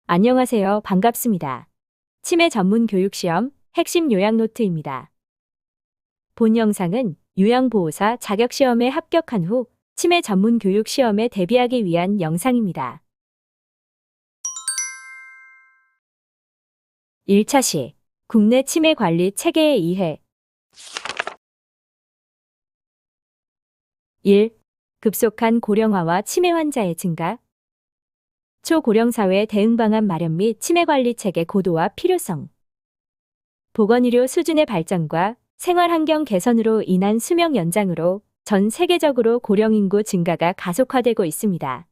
안녕하세요. 반갑습니다. 치매 전문 교육시험 핵심 요약 노트입니다. 본 영상은 요양보호사 자격시험에 합격한 후 치매 전문 교육시험에 대비하기 위한 영상입니다. 1차 시 국내 치매 관리 체계의 이해 1. 급속한 고령화와 치매 환자의 증가 초고령 사회 대응 방안 마련 및 치매 관리 체계 고도화 필요성 보건의료 수준의 발전과 생활 환경 개선으로 인한 수명 연장으로 전 세계적으로 고령 인구 증가가 가속화되고 있습니다.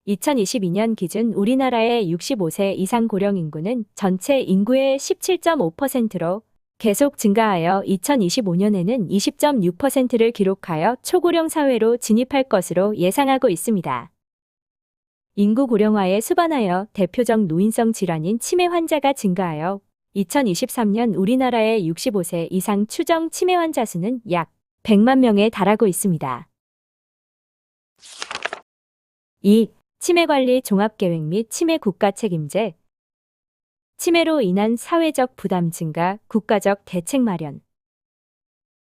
2022년 기준 우리나라의 65세 이상 고령 인구는 전체 인구의 17.5%로 계속 증가하여 2025년에는 20.6%를 기록하여 초고령 사회로 진입할 것으로 예상하고 있습니다. 인구 고령화에 수반하여 대표적 노인성 질환인 치매 환자가 증가하여 2023년 우리나라의 65세 이상 추정 치매 환자 수는 약 100만 명에 달하고 있습니다. 2. 치매관리 종합계획 및 치매 국가 책임제 치매로 인한 사회적 부담 증가, 국가적 대책 마련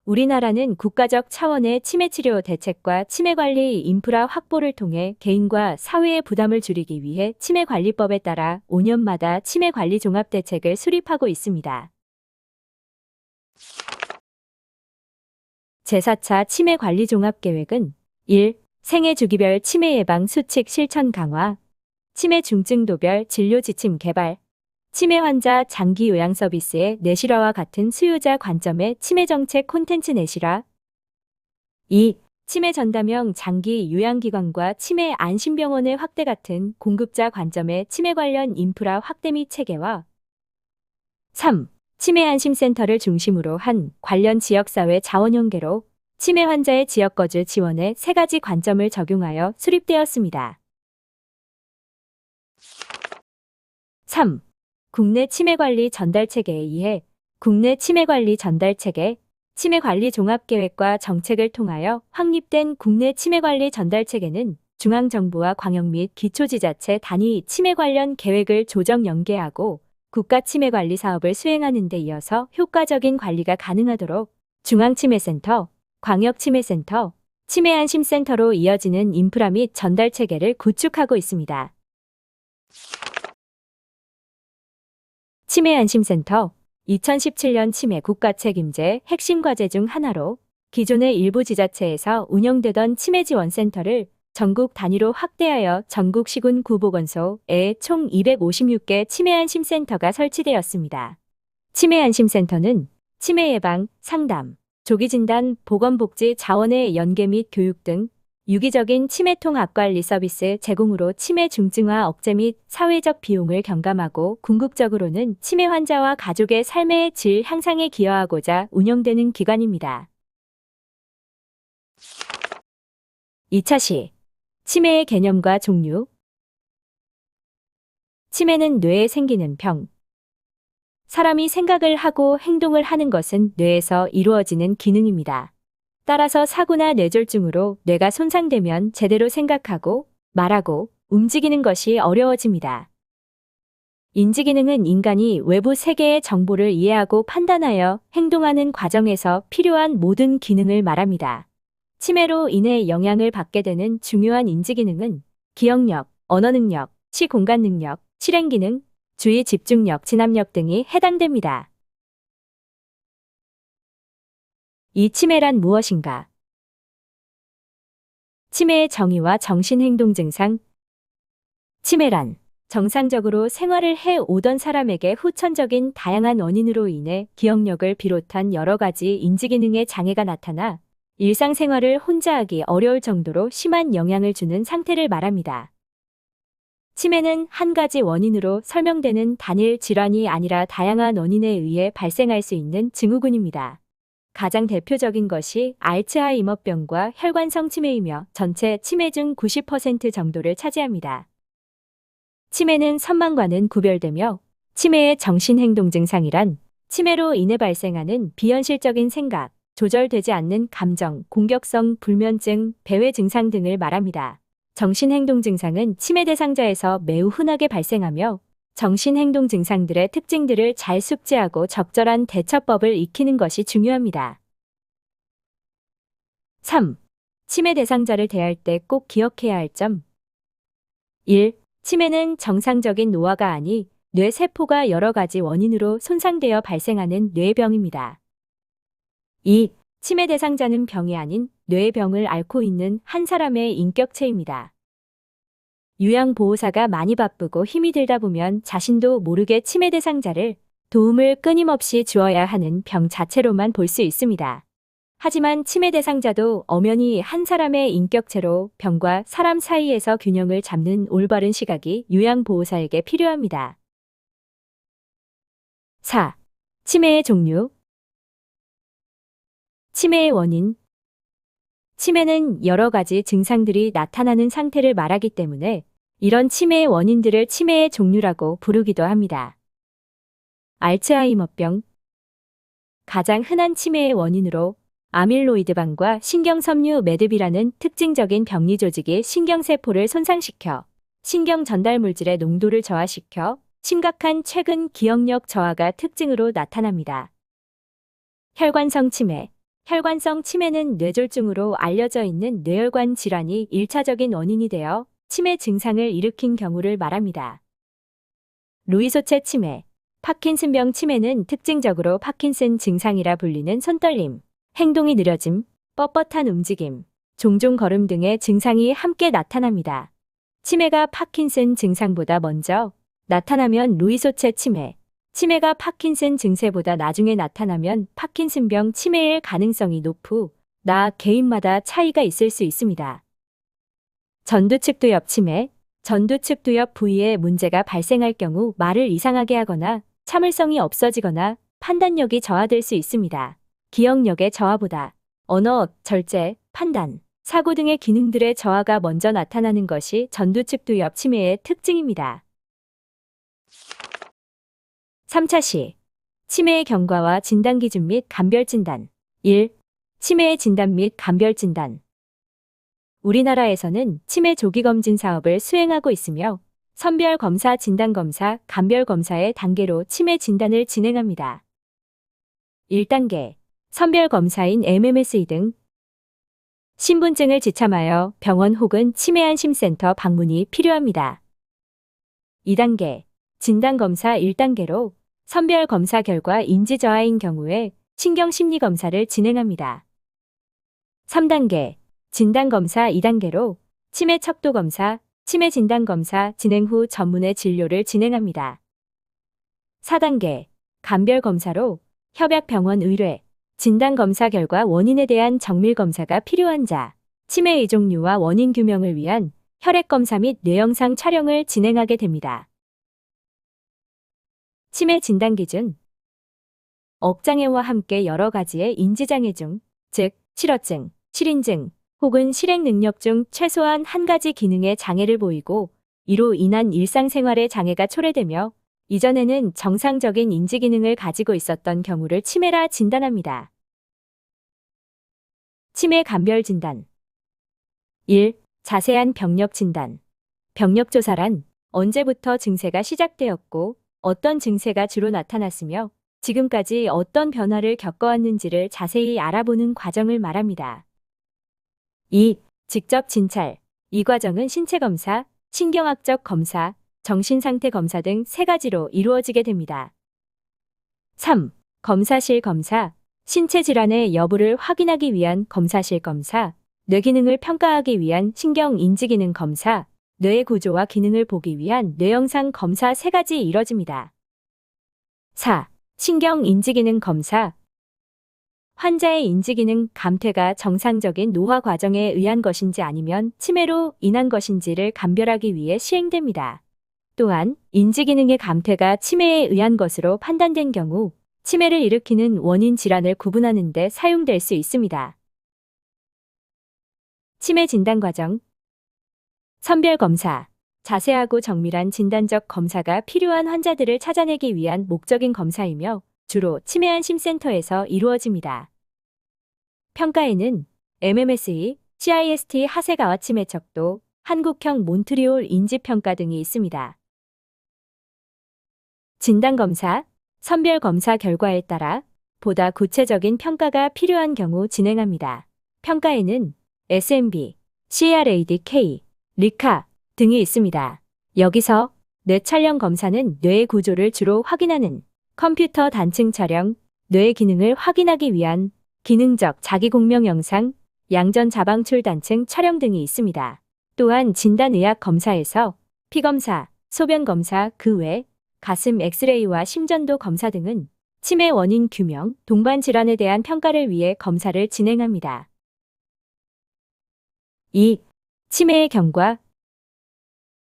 우리나라는 국가적 차원의 치매치료 대책과 치매관리 인프라 확보를 통해 개인과 사회의 부담을 줄이기 위해 치매관리법에 따라 5년마다 치매관리 종합대책을 수립하고 있습니다. 제4차 치매관리 종합계획은 1. 생애 주기별 치매 예방 수칙 실천 강화, 치매 중증도별 진료 지침 개발, 치매 환자 장기 요양 서비스의 내실화와 같은 수요자 관점의 치매 정책 콘텐츠 내실화 2. 치매 전담형 장기 요양기관과 치매 안심병원의 확대 같은 공급자 관점의 치매 관련 인프라 확대 및 체계화 3. 치매 안심센터를 중심으로 한 관련 지역사회 자원 연계로 치매 환자의 지역거주 지원에 3가지 관점을 적용하여 수립되었습니다. 3. 국내 치매관리 전달체계에 의해 국내 치매관리 전달체계, 치매관리 종합계획과 정책을 통하여 확립된 국내 치매관리 전달체계는 중앙정부와 광역 및 기초지자체 단위 치매 관련 계획을 조정 연계하고 국가 치매관리 사업을 수행하는 데 이어서 효과적인 관리가 가능하도록 중앙치매센터, 광역치매센터, 치매안심센터로 이어지는 인프라 및 전달체계를 구축하고 있습니다. 치매안심센터 2017년 치매 국가책임제 핵심 과제 중 하나로 기존의 일부 지자체에서 운영되던 치매지원센터를 전국 단위로 확대하여 전국 시군 구보건소에 총 256개 치매안심센터가 설치되었습니다. 치매안심센터는 치매 예방, 상담, 조기진단, 보건복지 자원의 연계 및 교육 등 유기적인 치매통합관리 서비스 제공으로 치매 중증화 억제 및 사회적 비용을 경감하고 궁극적으로는 치매 환자와 가족의 삶의 질 향상에 기여하고자 운영되는 기관입니다. 2차 시 치매의 개념과 종류 치매는 뇌에 생기는 병. 사람이 생각을 하고 행동을 하는 것은 뇌에서 이루어지는 기능입니다. 따라서 사고나 뇌졸중으로 뇌가 손상되면 제대로 생각하고, 말하고, 움직이는 것이 어려워집니다. 인지기능은 인간이 외부 세계의 정보를 이해하고 판단하여 행동하는 과정에서 필요한 모든 기능을 말합니다. 치매로 인해 영향을 받게 되는 중요한 인지기능은 기억력, 언어능력, 시공간능력, 실행기능, 주의 집중력, 진압력 등이 해당됩니다. 이 치매란 무엇인가? 치매의 정의와 정신행동 증상 치매란 정상적으로 생활을 해 오던 사람에게 후천적인 다양한 원인으로 인해 기억력을 비롯한 여러 가지 인지기능의 장애가 나타나 일상생활을 혼자 하기 어려울 정도로 심한 영향을 주는 상태를 말합니다. 치매는 한 가지 원인으로 설명되는 단일 질환이 아니라 다양한 원인에 의해 발생할 수 있는 증후군입니다. 가장 대표적인 것이 알츠하이머병과 혈관성 치매이며 전체 치매 중 90% 정도를 차지합니다. 치매는 선망과는 구별되며 치매의 정신행동 증상이란 치매로 인해 발생하는 비현실적인 생각, 조절되지 않는 감정, 공격성 불면증, 배회 증상 등을 말합니다. 정신행동 증상은 치매 대상자에서 매우 흔하게 발생하며 정신행동 증상들의 특징들을 잘 숙지하고 적절한 대처법을 익히는 것이 중요합니다. 3. 치매 대상자를 대할 때 꼭 기억해야 할 점. 1. 치매는 정상적인 노화가 아니 뇌 세포가 여러 가지 원인으로 손상되어 발생하는 뇌병입니다. 2. 치매 대상자는 병이 아닌 뇌병을 앓고 있는 한 사람의 인격체입니다. 요양보호사가 많이 바쁘고 힘이 들다 보면 자신도 모르게 치매 대상자를 도움을 끊임없이 주어야 하는 병 자체로만 볼 수 있습니다. 하지만 치매 대상자도 엄연히 한 사람의 인격체로 병과 사람 사이에서 균형을 잡는 올바른 시각이 요양보호사에게 필요합니다. 4. 치매의 종류. 치매의 원인. 치매는 여러 가지 증상들이 나타나는 상태를 말하기 때문에 이런 치매의 원인들을 치매의 종류라고 부르기도 합니다. 알츠하이머병. 가장 흔한 치매의 원인으로 아밀로이드반과 신경섬유 매듭이라는 특징적인 병리 조직이 신경세포를 손상시켜 신경 전달 물질의 농도를 저하시켜 심각한 최근 기억력 저하가 특징으로 나타납니다. 혈관성 치매. 혈관성 치매는 뇌졸중으로 알려져 있는 뇌혈관 질환이 1차적인 원인이 되어 치매 증상을 일으킨 경우를 말합니다. 루이소체 치매. 파킨슨병 치매는 특징적으로 파킨슨 증상이라 불리는 손떨림, 행동이 느려짐, 뻣뻣한 움직임, 종종 걸음 등의 증상이 함께 나타납니다. 치매가 파킨슨 증상보다 먼저 나타나면 루이소체 치매, 치매가 파킨슨 증세보다 나중에 나타나면 파킨슨병 치매일 가능성이 높으 개인마다 차이가 있을 수 있습니다. 전두측두엽 치매. 전두측두엽 부위에 문제가 발생할 경우 말을 이상하게 하거나 참을성이 없어지거나 판단력이 저하될 수 있습니다. 기억력의 저하보다 언어, 절제, 판단, 사고 등의 기능들의 저하가 먼저 나타나는 것이 전두측두엽 치매의 특징입니다. 3차 시. 치매의 경과와 진단 기준 및 감별 진단. 1. 치매의 진단 및 감별 진단. 우리나라에서는 치매 조기 검진 사업을 수행하고 있으며 선별 검사, 진단 검사, 감별 검사의 단계로 치매 진단을 진행합니다. 1단계. 선별 검사인 MMSE 등 신분증을 지참하여 병원 혹은 치매안심센터 방문이 필요합니다. 2단계. 진단검사 1단계로 선별검사 결과 인지저하인 경우에 신경심리검사를 진행합니다. 3단계. 진단검사 2단계로 치매 척도검사, 치매 진단검사 진행 후 전문의 진료를 진행합니다. 4단계. 감별검사로 협약병원 의뢰, 진단검사 결과 원인에 대한 정밀검사가 필요한 자, 치매의 종류와 원인 규명을 위한 혈액검사 및 뇌영상 촬영을 진행하게 됩니다. 치매 진단 기준. 억장애와 함께 여러 가지의 인지장애 중, 즉 실어증, 실인증 혹은 실행 능력 중 최소한 한 가지 기능의 장애를 보이고 이로 인한 일상생활의 장애가 초래되며 이전에는 정상적인 인지기능을 가지고 있었던 경우를 치매라 진단합니다. 치매 감별 진단. 1. 자세한 병력 진단. 병력 조사란 언제부터 증세가 시작되었고 어떤 증세가 주로 나타났으며 지금까지 어떤 변화를 겪어왔는지를 자세히 알아보는 과정을 말합니다. 2. 직접 진찰. 이 과정은 신체검사, 신경학적 검사, 정신상태 검사 등 3가지로 이루어지게 됩니다. 3. 검사실 검사. 신체 질환의 여부를 확인하기 위한 검사실 검사, 뇌기능을 평가하기 위한 신경인지기능 검사, 뇌의 구조와 기능을 보기 위한 뇌영상 검사 3가지 이뤄집니다. 4. 신경인지기능 검사. 환자의 인지기능 감퇴가 정상적인 노화 과정에 의한 것인지 아니면 치매로 인한 것인지를 감별하기 위해 시행됩니다. 또한 인지기능의 감퇴가 치매에 의한 것으로 판단된 경우 치매를 일으키는 원인 질환을 구분하는 데 사용될 수 있습니다. 치매 진단 과정. 선별검사. 자세하고 정밀한 진단적 검사가 필요한 환자들을 찾아내기 위한 목적인 검사이며 주로 치매안심센터에서 이루어집니다. 평가에는 MMSE, CIST 하세가와 치매 척도, 한국형 몬트리올 인지평가 등이 있습니다. 진단검사, 선별검사 결과에 따라 보다 구체적인 평가가 필요한 경우 진행합니다. 평가에는 SMB, CRADK, 리카 등이 있습니다. 여기서 뇌 촬영 검사는 뇌의 구조를 주로 확인하는 컴퓨터 단층 촬영, 뇌의 기능을 확인하기 위한 기능적 자기공명 영상, 양전 자방출 단층 촬영 등이 있습니다. 또한 진단의학 검사에서 피검사, 소변검사 그 외 가슴 엑스레이와 심전도 검사 등은 치매 원인 규명, 동반 질환에 대한 평가를 위해 검사를 진행합니다. 2. 치매의 경과.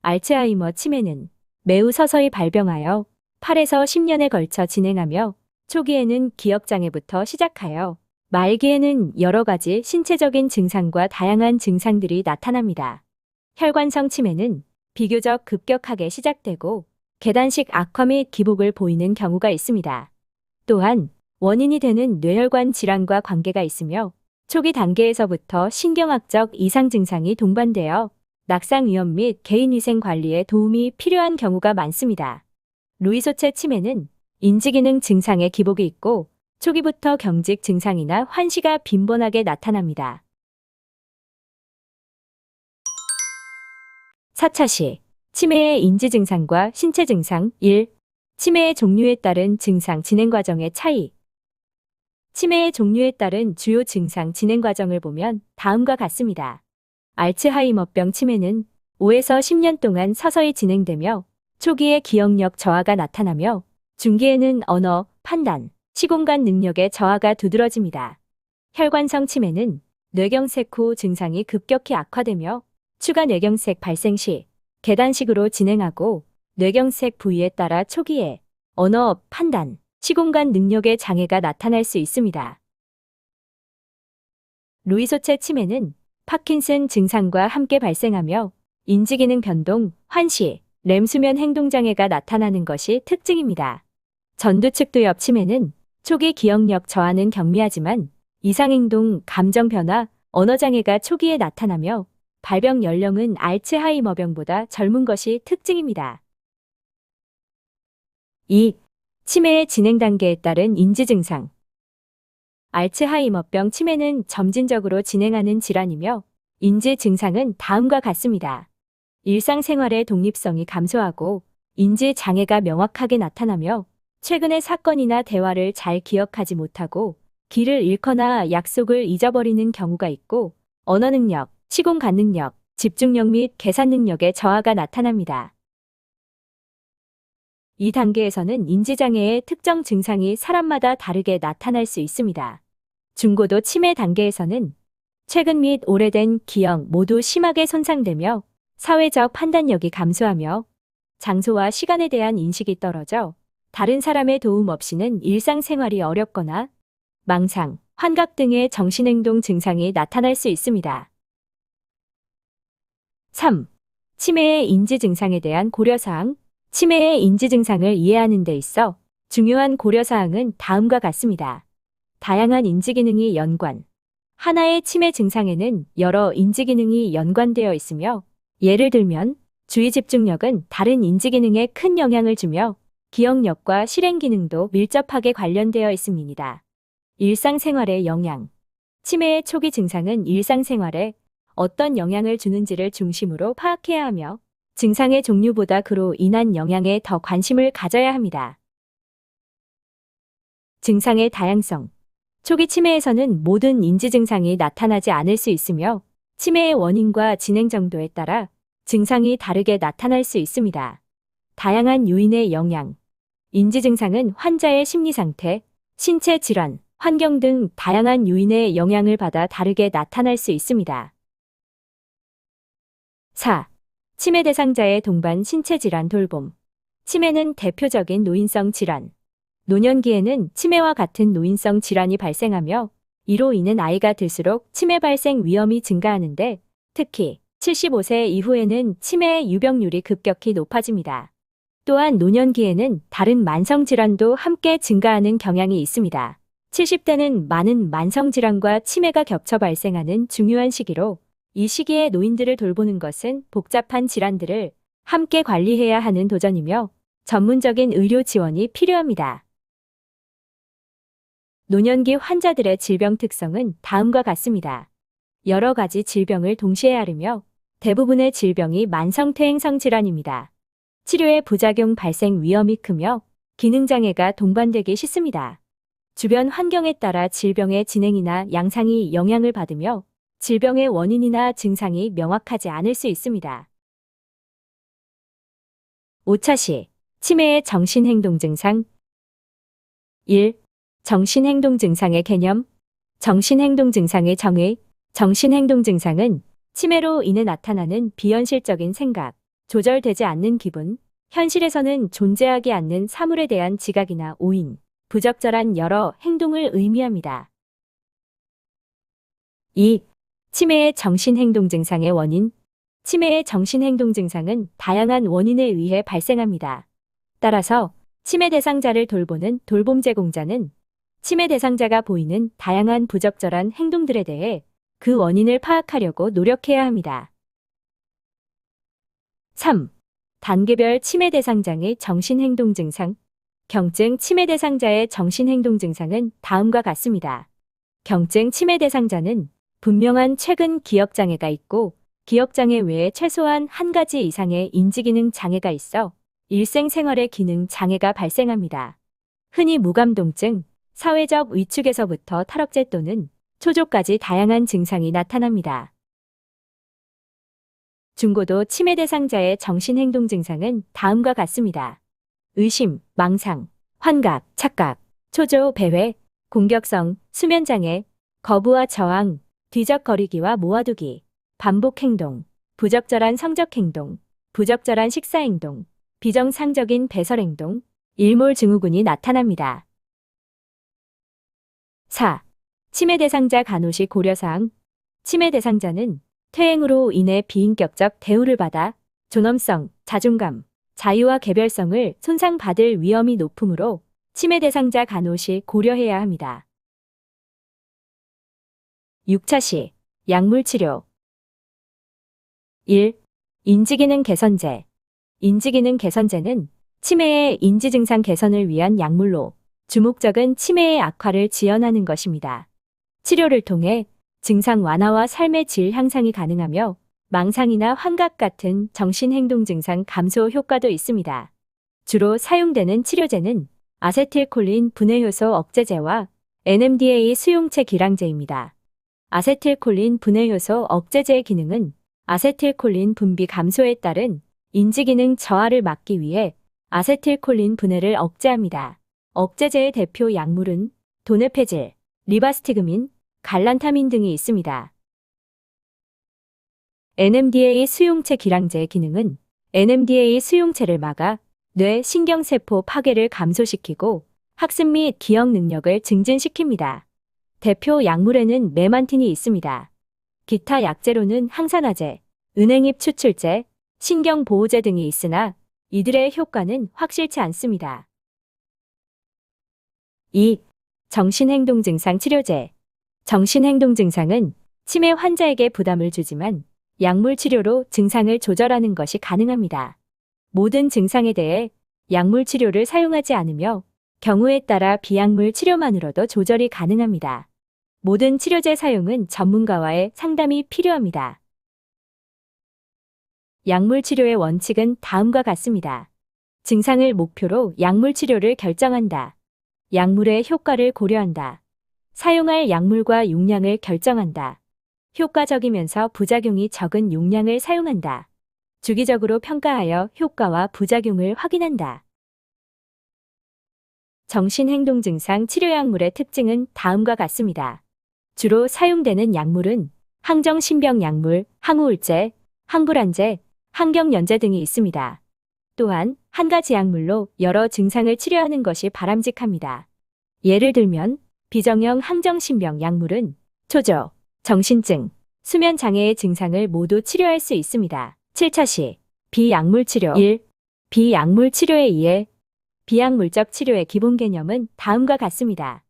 알츠하이머 치매는 매우 서서히 발병하여 8에서 10년에 걸쳐 진행하며 초기에는 기억장애부터 시작하여 말기에는 여러 가지 신체적인 증상과 다양한 증상들이 나타납니다. 혈관성 치매는 비교적 급격하게 시작되고 계단식 악화 및 기복을 보이는 경우가 있습니다. 또한 원인이 되는 뇌혈관 질환과 관계가 있으며 초기 단계에서부터 신경학적 이상 증상이 동반되어 낙상 위험 및 개인위생 관리에 도움이 필요한 경우가 많습니다. 루이소체 치매는 인지기능 증상의 기복이 있고 초기부터 경직 증상이나 환시가 빈번하게 나타납니다. 4차시 치매의 인지 증상과 신체 증상 1. 치매의 종류에 따른 증상 진행 과정의 차이. 치매의 종류에 따른 주요 증상 진행 과정을 보면 다음과 같습니다. 알츠하이머병 치매는 5에서 10년 동안 서서히 진행되며 초기에 기억력 저하가 나타나며 중기에는 언어, 판단, 시공간 능력의 저하가 두드러집니다. 혈관성 치매는 뇌경색 후 증상이 급격히 악화되며 추가 뇌경색 발생 시 계단식으로 진행하고 뇌경색 부위에 따라 초기에 언어, 판단, 시공간 능력의 장애가 나타날 수 있습니다. 루이소체 치매는 파킨슨 증상과 함께 발생하며 인지기능 변동, 환시, 렘수면 행동장애가 나타나는 것이 특징입니다. 전두측두엽 치매는 초기 기억력 저하는 경미하지만 이상행동, 감정 변화, 언어장애가 초기에 나타나며 발병 연령은 알츠하이머병보다 젊은 것이 특징입니다. 2. 치매의 진행 단계에 따른 인지 증상. 알츠하이머병 치매는 점진적으로 진행하는 질환이며 인지 증상은 다음과 같습니다. 일상생활의 독립성이 감소하고 인지 장애가 명확하게 나타나며 최근의 사건이나 대화를 잘 기억하지 못하고 길을 잃거나 약속을 잊어버리는 경우가 있고 언어 능력, 시공간 능력, 집중력 및 계산 능력의 저하가 나타납니다. 이 단계에서는 인지장애의 특정 증상이 사람마다 다르게 나타날 수 있습니다. 중고도 치매 단계에서는 최근 및 오래된 기억 모두 심하게 손상되며 사회적 판단력이 감소하며 장소와 시간에 대한 인식이 떨어져 다른 사람의 도움 없이는 일상생활이 어렵거나 망상, 환각 등의 정신행동 증상이 나타날 수 있습니다. 3. 치매의 인지 증상에 대한 고려사항. 치매의 인지 증상을 이해하는 데 있어 중요한 고려사항은 다음과 같습니다. 다양한 인지기능이 연관. 하나의 치매 증상에는 여러 인지기능이 연관되어 있으며 예를 들면 주의 집중력은 다른 인지기능에 큰 영향을 주며 기억력과 실행기능도 밀접하게 관련되어 있습니다. 일상생활의 영향. 치매의 초기 증상은 일상생활에 어떤 영향을 주는지를 중심으로 파악해야 하며 증상의 종류보다 그로 인한 영향에 더 관심을 가져야 합니다. 증상의 다양성. 초기 치매에서는 모든 인지 증상이 나타나지 않을 수 있으며 치매의 원인과 진행 정도에 따라 증상이 다르게 나타날 수 있습니다. 다양한 요인의 영향. 인지 증상은 환자의 심리 상태, 신체 질환, 환경 등 다양한 요인의 영향을 받아 다르게 나타날 수 있습니다. 4. 치매 대상자의 동반 신체 질환 돌봄. 치매는 대표적인 노인성 질환. 노년기에는 치매와 같은 노인성 질환이 발생하며 이로 인해 나이가 들수록 치매 발생 위험이 증가하는데 특히 75세 이후에는 치매의 유병률이 급격히 높아집니다. 또한 노년기에는 다른 만성 질환도 함께 증가하는 경향이 있습니다. 70대는 많은 만성 질환과 치매가 겹쳐 발생하는 중요한 시기로 이 시기에 노인들을 돌보는 것은 복잡한 질환들을 함께 관리해야 하는 도전이며 전문적인 의료 지원이 필요합니다. 노년기 환자들의 질병 특성은 다음과 같습니다. 여러 가지 질병을 동시에 앓으며 대부분의 질병이 만성퇴행성 질환입니다. 치료의 부작용 발생 위험이 크며 기능장애가 동반되기 쉽습니다. 주변 환경에 따라 질병의 진행이나 양상이 영향을 받으며 질병의 원인이나 증상이 명확하지 않을 수 있습니다. 5차 시 치매의 정신행동 증상 1. 정신행동 증상의 개념 정신행동 증상의 정의 정신행동 증상은 치매로 인해 나타나는 비현실적인 생각, 조절되지 않는 기분, 현실에서는 존재하지 않는 사물에 대한 지각이나 오인, 부적절한 여러 행동을 의미합니다. 2. 치매의 정신행동 증상의 원인 치매의 정신행동 증상은 다양한 원인에 의해 발생합니다. 따라서 치매 대상자를 돌보는 돌봄 제공자는 치매 대상자가 보이는 다양한 부적절한 행동들에 대해 그 원인을 파악하려고 노력해야 합니다. 3. 단계별 치매 대상자의 정신행동 증상 경증 치매 대상자의 정신행동 증상은 다음과 같습니다. 경증 치매 대상자는 분명한 최근 기억장애가 있고 기억장애 외에 최소한 한 가지 이상의 인지기능 장애가 있어 일생생활의 기능 장애가 발생합니다. 흔히 무감동증, 사회적 위축에서부터 탈억제 또는 초조까지 다양한 증상이 나타납니다. 중고도 치매 대상자의 정신행동 증상은 다음과 같습니다. 의심, 망상, 환각, 착각, 초조, 배회, 공격성, 수면장애, 거부와 저항, 뒤적거리기와 모아두기, 반복행동, 부적절한 성적행동, 부적절한 식사행동, 비정상적인 배설행동, 일몰증후군이 나타납니다. 4. 치매 대상자 간호시 고려사항 치매 대상자는 퇴행으로 인해 비인격적 대우를 받아 존엄성, 자존감, 자유와 개별성을 손상받을 위험이 높으므로 치매 대상자 간호시 고려해야 합니다. 6차 시 약물치료 1. 인지기능 개선제 인지기능 개선제는 치매의 인지증상 개선을 위한 약물로 주목적인 치매의 악화를 지연하는 것입니다. 치료를 통해 증상 완화와 삶의 질 향상이 가능하며 망상이나 환각 같은 정신행동 증상 감소 효과도 있습니다. 주로 사용되는 치료제는 아세틸콜린 분해효소 억제제와 NMDA 수용체 기량제입니다. 아세틸콜린 분해효소 억제제의 기능은 아세틸콜린 분비 감소에 따른 인지기능 저하를 막기 위해 아세틸콜린 분해를 억제합니다. 억제제의 대표 약물은 도네페질, 리바스티그민, 갈란타민 등이 있습니다. NMDA 수용체 기량제의 기능은 NMDA 수용체를 막아 뇌 신경세포 파괴를 감소시키고 학습 및 기억 능력을 증진시킵니다. 대표 약물에는 메만틴이 있습니다. 기타 약제로는 항산화제, 은행잎 추출제, 신경보호제 등이 있으나 이들의 효과는 확실치 않습니다. 2. 정신행동증상 치료제 정신행동증상은 치매 환자에게 부담을 주지만 약물 치료로 증상을 조절하는 것이 가능합니다. 모든 증상에 대해 약물 치료를 사용하지 않으며 경우에 따라 비약물 치료만으로도 조절이 가능합니다. 모든 치료제 사용은 전문가와의 상담이 필요합니다. 약물 치료의 원칙은 다음과 같습니다. 증상을 목표로 약물 치료를 결정한다. 약물의 효과를 고려한다. 사용할 약물과 용량을 결정한다. 효과적이면서 부작용이 적은 용량을 사용한다. 주기적으로 평가하여 효과와 부작용을 확인한다. 정신행동증상 치료약물의 특징은 다음과 같습니다. 주로 사용되는 약물은 항정신병약물, 항우울제, 항불안제, 항경련제 등이 있습니다. 또한 한 가지 약물로 여러 증상을 치료하는 것이 바람직합니다. 예를 들면 비정형 항정신병 약물은 초조, 정신증, 수면장애의 증상을 모두 치료할 수 있습니다. 7차 시 비약물 치료 1. 비약물 치료에 의해 비약물적 치료의 기본 개념은 다음과 같습니다.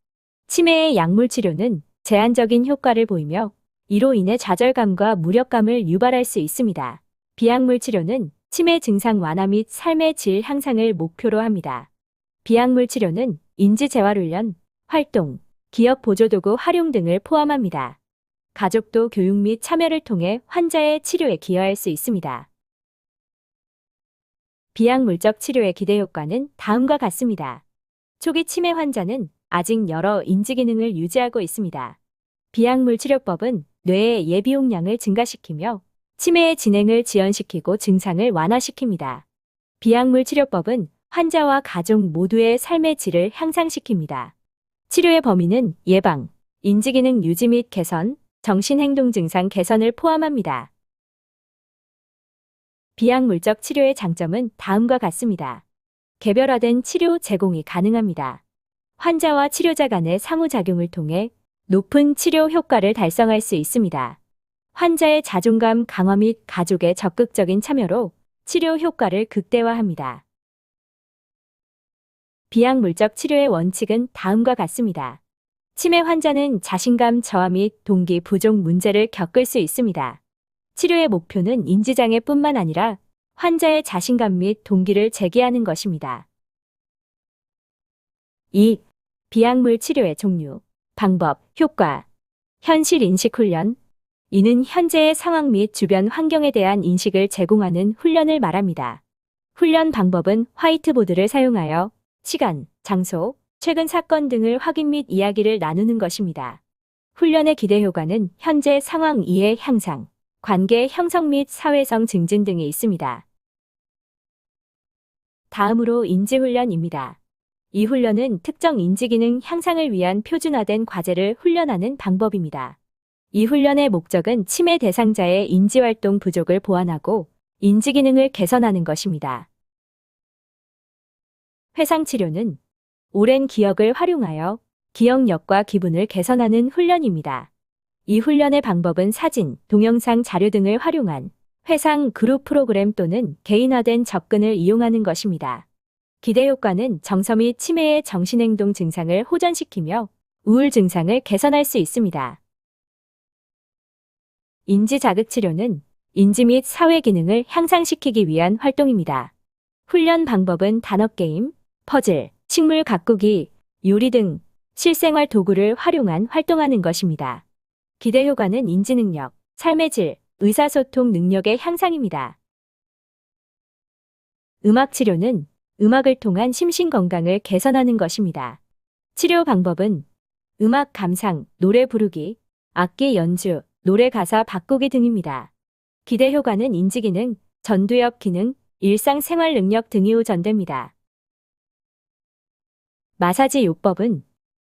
치매의 약물 치료는 제한적인 효과를 보이며 이로 인해 좌절감과 무력감을 유발할 수 있습니다. 비약물 치료는 치매 증상 완화 및 삶의 질 향상을 목표로 합니다. 비약물 치료는 인지 재활 훈련, 활동, 기업 보조도구 활용 등을 포함합니다. 가족도 교육 및 참여를 통해 환자의 치료에 기여할 수 있습니다. 비약물적 치료의 기대 효과는 다음과 같습니다. 초기 치매 환자는 아직 여러 인지 기능을 유지하고 있습니다. 비약물 치료법은 뇌의 예비 용량을 증가시키며 치매의 진행을 지연시키고 증상을 완화시킵니다. 비약물 치료법은 환자와 가족 모두의 삶의 질을 향상시킵니다. 치료의 범위는 예방, 인지기능 유지 및 개선, 정신행동 증상 개선을 포함합니다. 비약물적 치료의 장점은 다음과 같습니다. 개별화된 치료 제공이 가능합니다. 환자와 치료자 간의 상호작용을 통해 높은 치료 효과를 달성할 수 있습니다. 환자의 자존감 강화 및 가족의 적극적인 참여로 치료 효과를 극대화합니다. 비약물적 치료의 원칙은 다음과 같습니다. 치매 환자는 자신감 저하 및 동기 부족 문제를 겪을 수 있습니다. 치료의 목표는 인지장애뿐만 아니라 환자의 자신감 및 동기를 재개하는 것입니다. 2. 비약물 치료의 종류, 방법, 효과. 현실 인식 훈련. 이는 현재의 상황 및 주변 환경에 대한 인식을 제공하는 훈련을 말합니다. 훈련 방법은 화이트보드를 사용하여 시간, 장소, 최근 사건 등을 확인 및 이야기를 나누는 것입니다. 훈련의 기대 효과는 현재 상황 이해 향상, 관계 형성 및 사회성 증진 등이 있습니다. 다음으로 인지훈련입니다. 이 훈련은 특정 인지기능 향상을 위한 표준화된 과제를 훈련하는 방법입니다. 이 훈련의 목적은 치매 대상자의 인지활동 부족을 보완하고 인지기능을 개선하는 것입니다. 회상치료는 오랜 기억을 활용하여 기억력과 기분을 개선하는 훈련입니다. 이 훈련의 방법은 사진, 동영상 자료 등을 활용한 회상 그룹 프로그램 또는 개인화된 접근을 이용하는 것입니다. 기대 효과는 정서 및 치매의 정신행동 증상을 호전시키며 우울 증상을 개선할 수 있습니다. 인지자극치료는 인지 및 사회 기능을 향상시키기 위한 활동입니다. 훈련 방법은 단어게임, 퍼즐, 식물 가꾸기, 요리 등 실생활 도구를 활용한 활동하는 것입니다. 기대 효과는 인지능력, 삶의 질, 의사소통 능력의 향상입니다. 음악치료는 음악을 통한 심신건강을 개선하는 것입니다. 치료 방법은 음악 감상, 노래 부르기, 악기 연주, 노래 가사 바꾸기 등입니다. 기대 효과는 인지기능, 전두엽 기능, 일상생활 능력 등이 우선됩니다. 마사지 요법은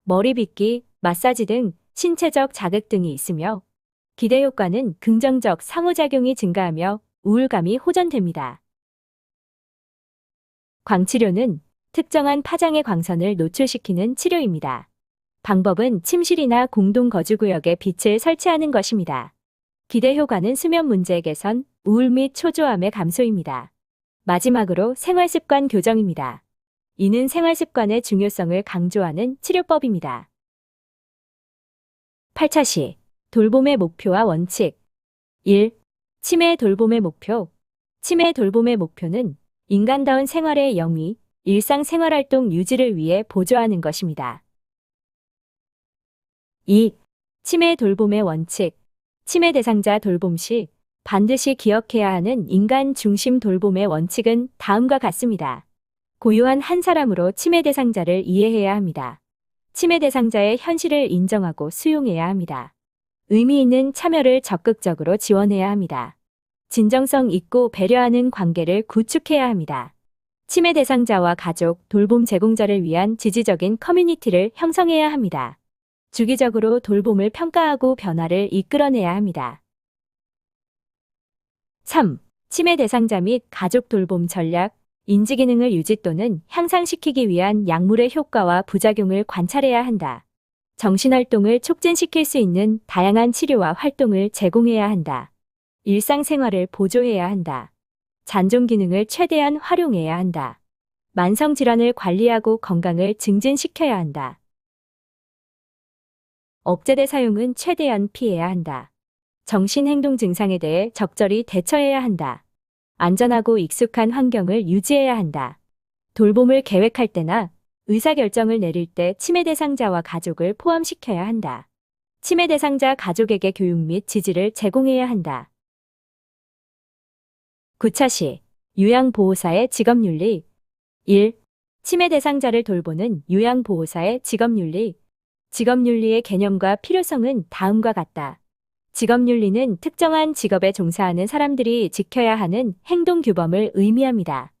머리 빗기, 마사지 등 신체적 자극 등이 있으며 기대 효과는 긍정적 상호작용이 증가하며 우울감이 호전됩니다. 광치료는 특정한 파장의 광선을 노출시키는 치료입니다. 방법은 침실이나 공동거주구역에 빛을 설치하는 것입니다. 기대 효과는 수면 문제 개선, 우울 및 초조함의 감소입니다. 마지막으로 생활습관 교정입니다. 이는 생활습관의 중요성을 강조하는 치료법입니다. 8차 시 돌봄의 목표와 원칙. 1. 치매 돌봄의 목표. 치매 돌봄의 목표는 인간다운 생활의 영위, 일상생활활동 유지를 위해 보조하는 것입니다. 2. 치매 돌봄의 원칙. 치매 대상자 돌봄 시 반드시 기억해야 하는 인간 중심 돌봄의 원칙은 다음과 같습니다. 고유한 한 사람으로 치매 대상자를 이해해야 합니다. 치매 대상자의 현실을 인정하고 수용해야 합니다. 의미 있는 참여를 적극적으로 지원해야 합니다. 진정성 있고 배려하는 관계를 구축해야 합니다. 치매 대상자와 가족, 돌봄 제공자를 위한 지지적인 커뮤니티를 형성해야 합니다. 주기적으로 돌봄을 평가하고 변화를 이끌어내야 합니다. 3. 치매 대상자 및 가족 돌봄 전략, 인지기능을 유지 또는 향상시키기 위한 약물의 효과와 부작용을 관찰해야 한다. 정신활동을 촉진시킬 수 있는 다양한 치료와 활동을 제공해야 한다. 일상생활을 보조해야 한다. 잔존 기능을 최대한 활용해야 한다. 만성질환을 관리하고 건강을 증진시켜야 한다. 억제대 사용은 최대한 피해야 한다. 정신행동 증상에 대해 적절히 대처해야 한다. 안전하고 익숙한 환경을 유지해야 한다. 돌봄을 계획할 때나 의사결정을 내릴 때 치매 대상자와 가족을 포함시켜야 한다. 치매 대상자 가족에게 교육 및 지지를 제공해야 한다. 9차 시 요양보호사의 직업윤리 1. 치매 대상자를 돌보는 요양보호사의 직업윤리. 직업윤리의 개념과 필요성은 다음과 같다. 직업윤리는 특정한 직업에 종사하는 사람들이 지켜야 하는 행동규범을 의미합니다.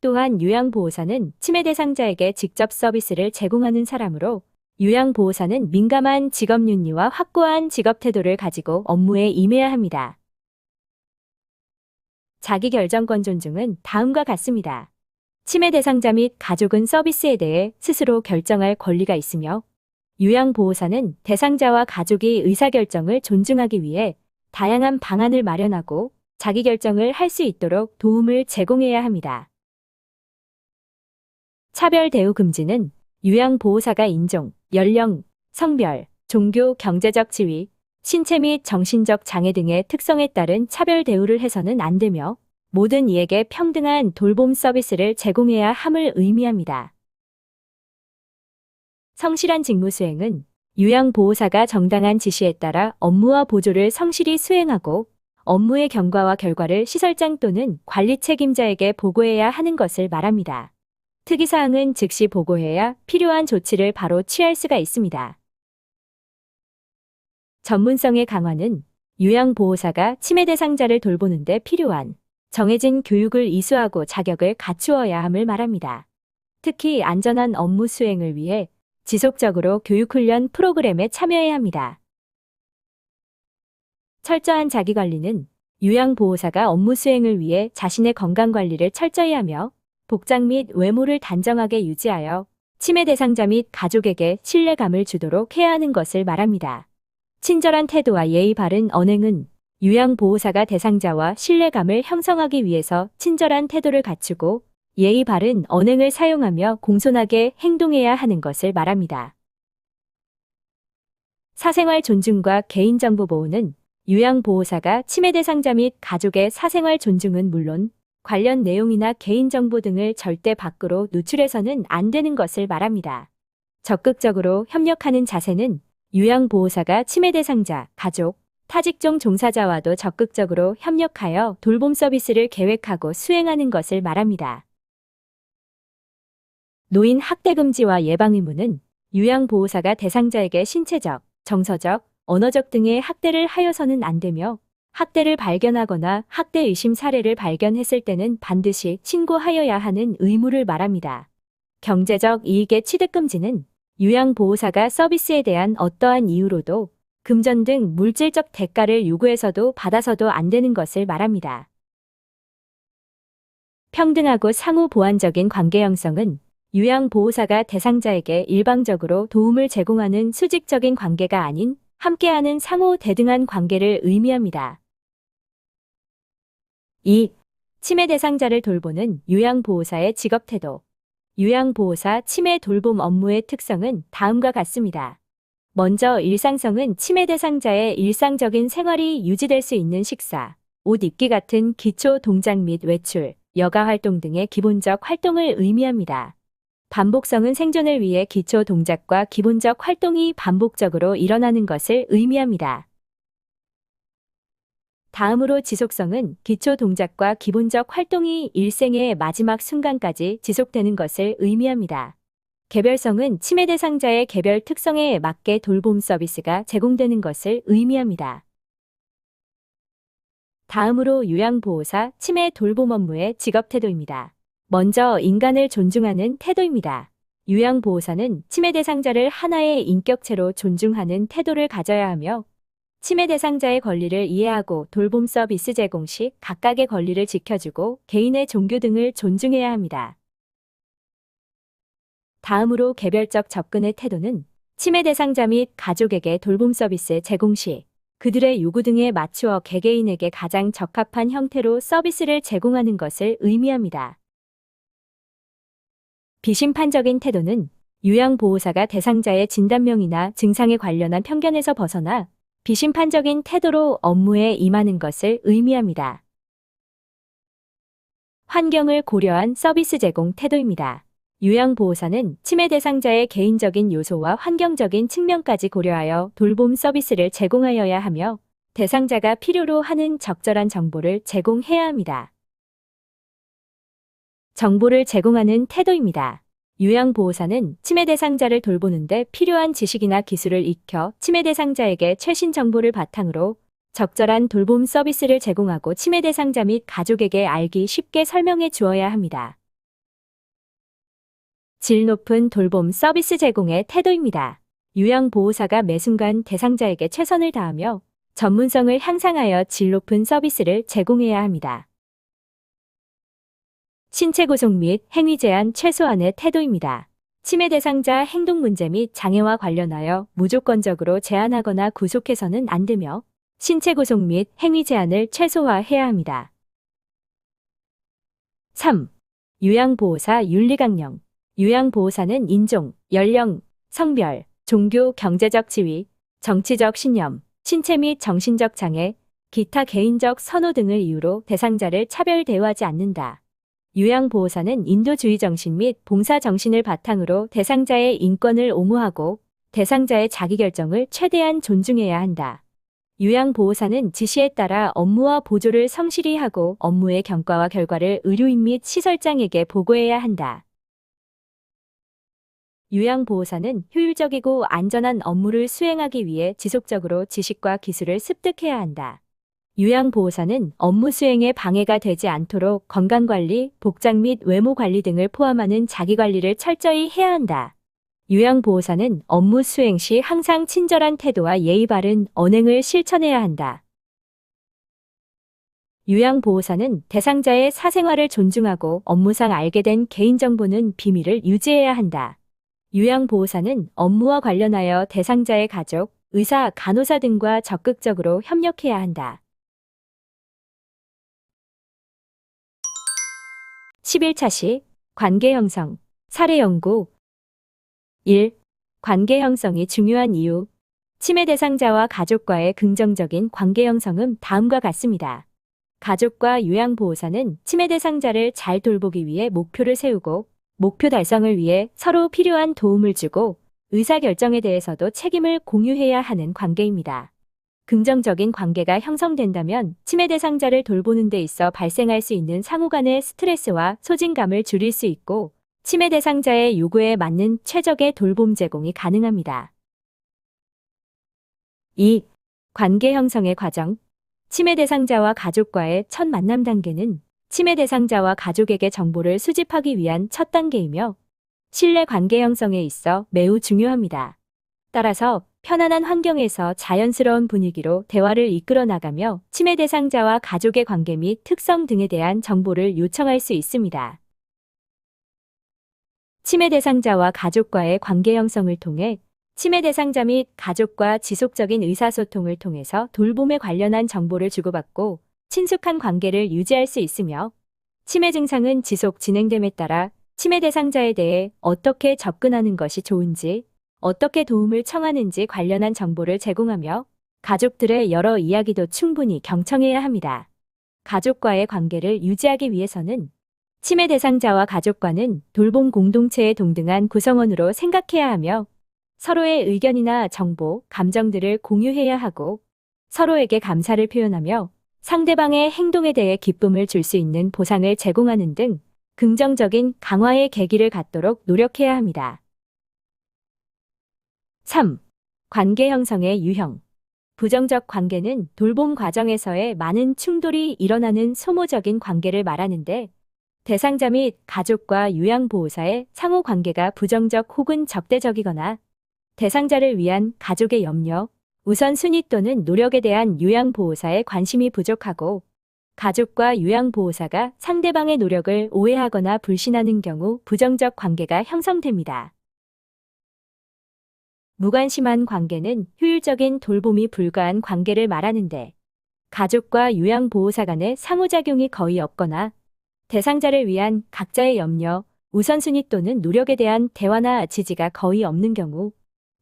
또한 요양보호사는 치매 대상자에게 직접 서비스를 제공하는 사람으로 요양보호사는 민감한 직업윤리와 확고한 직업태도를 가지고 업무에 임해야 합니다. 자기결정권 존중은 다음과 같습니다. 치매 대상자 및 가족은 서비스에 대해 스스로 결정할 권리가 있으며 요양보호사는 대상자와 가족이 의사결정을 존중하기 위해 다양한 방안을 마련하고 자기결정을 할 수 있도록 도움을 제공해야 합니다. 차별 대우 금지는 요양보호사가 인종, 연령, 성별, 종교, 경제적 지위, 신체 및 정신적 장애 등의 특성에 따른 차별 대우를 해서는 안 되며 모든 이에게 평등한 돌봄 서비스를 제공해야 함을 의미합니다. 성실한 직무 수행은 요양보호사가 정당한 지시에 따라 업무와 보조를 성실히 수행하고 업무의 경과와 결과를 시설장 또는 관리 책임자에게 보고해야 하는 것을 말합니다. 특이사항은 즉시 보고해야 필요한 조치를 바로 취할 수가 있습니다. 전문성의 강화는 요양보호사가 치매 대상자를 돌보는 데 필요한 정해진 교육을 이수하고 자격을 갖추어야 함을 말합니다. 특히 안전한 업무 수행을 위해 지속적으로 교육훈련 프로그램에 참여해야 합니다. 철저한 자기관리는 요양보호사가 업무 수행을 위해 자신의 건강관리를 철저히 하며 복장 및 외모를 단정하게 유지하여 치매 대상자 및 가족에게 신뢰감을 주도록 해야 하는 것을 말합니다. 친절한 태도와 예의 바른 언행은 요양보호사가 대상자와 신뢰감을 형성하기 위해서 친절한 태도를 갖추고 예의 바른 언행을 사용하며 공손하게 행동해야 하는 것을 말합니다. 사생활 존중과 개인정보 보호는 요양보호사가 치매 대상자 및 가족의 사생활 존중은 물론 관련 내용이나 개인정보 등을 절대 밖으로 노출해서는 안 되는 것을 말합니다. 적극적으로 협력하는 자세는 요양보호사가 치매 대상자, 가족, 타직종 종사자와도 적극적으로 협력하여 돌봄 서비스를 계획하고 수행하는 것을 말합니다. 노인 학대 금지와 예방 의무는 요양보호사가 대상자에게 신체적, 정서적, 언어적 등의 학대를 하여서는 안 되며 학대를 발견하거나 학대 의심 사례를 발견했을 때는 반드시 신고하여야 하는 의무를 말합니다. 경제적 이익의 취득 금지는 요양보호사가 서비스에 대한 어떠한 이유로도 금전 등 물질적 대가를 요구해서도 받아서도 안 되는 것을 말합니다. 평등하고 상호 보완적인 관계 형성은 요양보호사가 대상자에게 일방적으로 도움을 제공하는 수직적인 관계가 아닌 함께하는 상호 대등한 관계를 의미합니다. 2. 치매 대상자를 돌보는 요양보호사의 직업태도. 요양보호사 치매 돌봄 업무의 특성은 다음과 같습니다. 먼저 일상성은 치매 대상자의 일상적인 생활이 유지될 수 있는 식사, 옷 입기 같은 기초 동작 및 외출, 여가 활동 등의 기본적 활동을 의미합니다. 반복성은 생존을 위해 기초 동작과 기본적 활동이 반복적으로 일어나는 것을 의미합니다. 다음으로 지속성은 기초 동작과 기본적 활동이 일생의 마지막 순간까지 지속되는 것을 의미합니다. 개별성은 치매 대상자의 개별 특성에 맞게 돌봄 서비스가 제공되는 것을 의미합니다. 다음으로 요양보호사 치매 돌봄 업무의 직업태도입니다. 먼저 인간을 존중하는 태도입니다. 요양보호사는 치매 대상자를 하나의 인격체로 존중하는 태도를 가져야 하며 치매 대상자의 권리를 이해하고 돌봄 서비스 제공 시 각각의 권리를 지켜주고 개인의 종교 등을 존중해야 합니다. 다음으로 개별적 접근의 태도는 치매 대상자 및 가족에게 돌봄 서비스 제공 시 그들의 요구 등에 맞추어 개개인에게 가장 적합한 형태로 서비스를 제공하는 것을 의미합니다. 비심판적인 태도는 요양보호사가 대상자의 진단명이나 증상에 관련한 편견에서 벗어나 비심판적인 태도로 업무에 임하는 것을 의미합니다. 환경을 고려한 서비스 제공 태도입니다. 요양보호사는 치매 대상자의 개인적인 요소와 환경적인 측면까지 고려하여 돌봄 서비스를 제공하여야 하며 대상자가 필요로 하는 적절한 정보를 제공해야 합니다. 정보를 제공하는 태도입니다. 요양보호사는 치매 대상자를 돌보는데 필요한 지식이나 기술을 익혀 치매 대상자에게 최신 정보를 바탕으로 적절한 돌봄 서비스를 제공하고 치매 대상자 및 가족에게 알기 쉽게 설명해 주어야 합니다. 질 높은 돌봄 서비스 제공의 태도입니다. 요양보호사가 매 순간 대상자에게 최선을 다하며 전문성을 향상하여 질 높은 서비스를 제공해야 합니다. 신체 구속 및 행위 제한 최소한의 태도입니다. 치매 대상자 행동 문제 및 장애와 관련하여 무조건적으로 제한하거나 구속해서는 안 되며 신체 구속 및 행위 제한을 최소화해야 합니다. 3. 요양보호사 윤리강령. 요양보호사는 인종, 연령, 성별, 종교, 경제적 지위, 정치적 신념, 신체 및 정신적 장애, 기타 개인적 선호 등을 이유로 대상자를 차별 대우하지 않는다. 요양보호사는 인도주의 정신 및 봉사 정신을 바탕으로 대상자의 인권을 옹호하고 대상자의 자기결정을 최대한 존중해야 한다. 요양보호사는 지시에 따라 업무와 보조를 성실히 하고 업무의 경과와 결과를 의료인 및 시설장에게 보고해야 한다. 요양보호사는 효율적이고 안전한 업무를 수행하기 위해 지속적으로 지식과 기술을 습득해야 한다. 요양보호사는 업무 수행에 방해가 되지 않도록 건강관리, 복장 및 외모관리 등을 포함하는 자기관리를 철저히 해야 한다. 요양보호사는 업무 수행 시 항상 친절한 태도와 예의 바른 언행을 실천해야 한다. 요양보호사는 대상자의 사생활을 존중하고 업무상 알게 된 개인정보는 비밀을 유지해야 한다. 요양보호사는 업무와 관련하여 대상자의 가족, 의사, 간호사 등과 적극적으로 협력해야 한다. 11차 시 관계 형성, 사례 연구. 1. 관계 형성이 중요한 이유. 치매 대상자와 가족과의 긍정적인 관계 형성은 다음과 같습니다. 가족과 요양보호사는 치매 대상자를 잘 돌보기 위해 목표를 세우고 목표 달성을 위해 서로 필요한 도움을 주고 의사결정에 대해서도 책임을 공유해야 하는 관계입니다. 긍정적인 관계가 형성된다면 치매 대상자를 돌보는 데 있어 발생할 수 있는 상호 간의 스트레스와 소진감을 줄일 수 있고 치매 대상자의 요구에 맞는 최적의 돌봄 제공이 가능합니다. 2. 관계 형성의 과정. 치매 대상자와 가족과의 첫 만남 단계는 치매 대상자와 가족에게 정보를 수집하기 위한 첫 단계이며 신뢰 관계 형성에 있어 매우 중요합니다. 따라서 편안한 환경에서 자연스러운 분위기로 대화를 이끌어 나가며 치매 대상자와 가족의 관계 및 특성 등에 대한 정보를 요청할 수 있습니다. 치매 대상자와 가족과의 관계 형성을 통해 치매 대상자 및 가족과 지속적인 의사소통을 통해서 돌봄에 관련한 정보를 주고받고 친숙한 관계를 유지할 수 있으며 치매 증상은 지속 진행됨에 따라 치매 대상자에 대해 어떻게 접근하는 것이 좋은지, 어떻게 도움을 청하는지 관련한 정보를 제공하며 가족들의 여러 이야기도 충분히 경청해야 합니다. 가족과의 관계를 유지하기 위해서는 치매 대상자와 가족과는 돌봄 공동체의 동등한 구성원으로 생각해야 하며 서로의 의견이나 정보, 감정들을 공유해야 하고 서로에게 감사를 표현하며 상대방의 행동에 대해 기쁨을 줄 수 있는 보상을 제공하는 등 긍정적인 강화의 계기를 갖도록 노력해야 합니다. 3. 관계 형성의 유형. 부정적 관계는 돌봄 과정에서의 많은 충돌이 일어나는 소모적인 관계를 말하는데 대상자 및 가족과 요양보호사의 상호 관계가 부정적 혹은 적대적이거나 대상자를 위한 가족의 염려, 우선순위 또는 노력에 대한 요양보호사의 관심이 부족하고 가족과 요양보호사가 상대방의 노력을 오해하거나 불신하는 경우 부정적 관계가 형성됩니다. 무관심한 관계는 효율적인 돌봄이 불가한 관계를 말하는데 가족과 요양보호사 간의 상호작용이 거의 없거나 대상자를 위한 각자의 염려, 우선순위 또는 노력에 대한 대화나 지지가 거의 없는 경우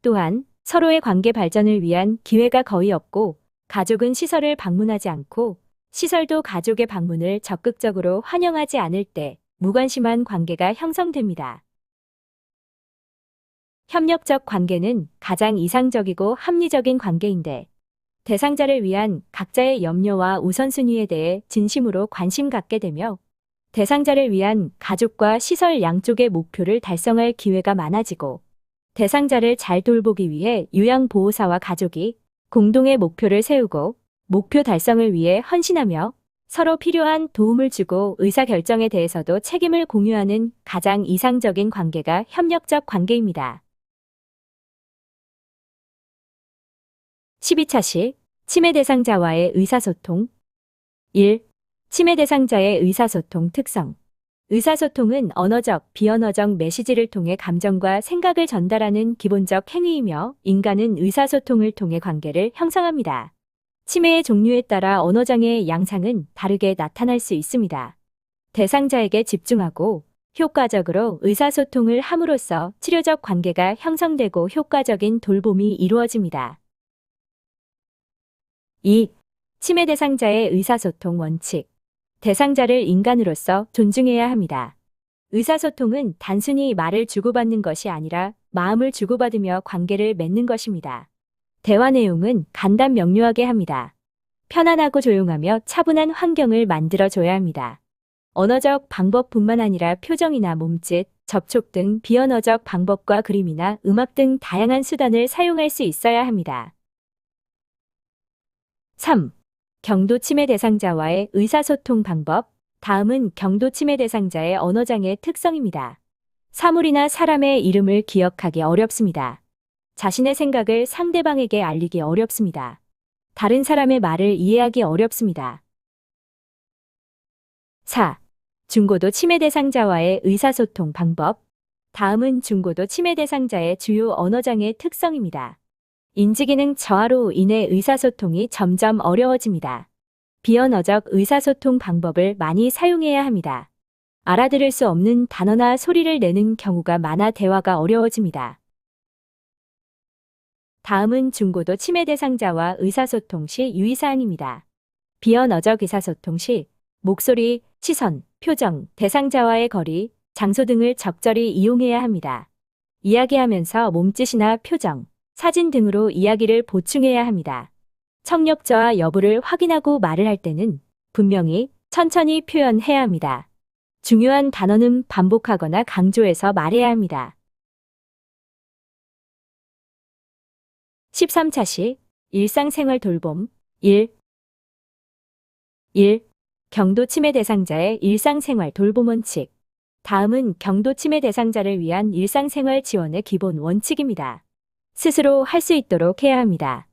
또한 서로의 관계 발전을 위한 기회가 거의 없고 가족은 시설을 방문하지 않고 시설도 가족의 방문을 적극적으로 환영하지 않을 때 무관심한 관계가 형성됩니다. 협력적 관계는 가장 이상적이고 합리적인 관계인데 대상자를 위한 각자의 염려와 우선순위에 대해 진심으로 관심 갖게 되며 대상자를 위한 가족과 시설 양쪽의 목표를 달성할 기회가 많아지고 대상자를 잘 돌보기 위해 요양보호사와 가족이 공동의 목표를 세우고 목표 달성을 위해 헌신하며 서로 필요한 도움을 주고 의사결정에 대해서도 책임을 공유하는 가장 이상적인 관계가 협력적 관계입니다. 12차 시 치매 대상자와의 의사소통 1. 치매 대상자의 의사소통 특성 의사소통은 언어적, 비언어적 메시지를 통해 감정과 생각을 전달하는 기본적 행위이며 인간은 의사소통을 통해 관계를 형성합니다. 치매의 종류에 따라 언어장애의 양상은 다르게 나타날 수 있습니다. 대상자에게 집중하고 효과적으로 의사소통을 함으로써 치료적 관계가 형성되고 효과적인 돌봄이 이루어집니다. 2. 치매 대상자의 의사소통 원칙 대상자를 인간으로서 존중해야 합니다. 의사소통은 단순히 말을 주고받는 것이 아니라 마음을 주고받으며 관계를 맺는 것입니다. 대화 내용은 간단 명료하게 합니다. 편안하고 조용하며 차분한 환경을 만들어줘야 합니다. 언어적 방법뿐만 아니라 표정이나 몸짓, 접촉 등 비언어적 방법과 그림이나 음악 등 다양한 수단을 사용할 수 있어야 합니다. 3. 경도 치매 대상자와의 의사소통 방법. 다음은 경도 치매 대상자의 언어장애 특성입니다. 사물이나 사람의 이름을 기억하기 어렵습니다. 자신의 생각을 상대방에게 알리기 어렵습니다. 다른 사람의 말을 이해하기 어렵습니다. 4. 중고도 치매 대상자와의 의사소통 방법. 다음은 중고도 치매 대상자의 주요 언어장애 특성입니다. 인지기능 저하로 인해 의사소통이 점점 어려워집니다. 비언어적 의사소통 방법을 많이 사용해야 합니다. 알아들을 수 없는 단어나 소리를 내는 경우가 많아 대화가 어려워집니다. 다음은 중고도 치매 대상자와 의사소통 시 유의사항입니다. 비언어적 의사소통 시 목소리, 시선, 표정, 대상자와의 거리, 장소 등을 적절히 이용해야 합니다. 이야기하면서 몸짓이나 표정, 사진 등으로 이야기를 보충해야 합니다. 청력 저하 여부를 확인하고 말을 할 때는 분명히, 천천히 표현해야 합니다. 중요한 단어는 반복하거나 강조해서 말해야 합니다. 13차 시 일상생활 돌봄 1. 경도 치매 대상자의 일상생활 돌봄 원칙. 다음은 경도 치매 대상자를 위한 일상생활 지원의 기본 원칙입니다. 스스로 할 수 있도록 해야 합니다.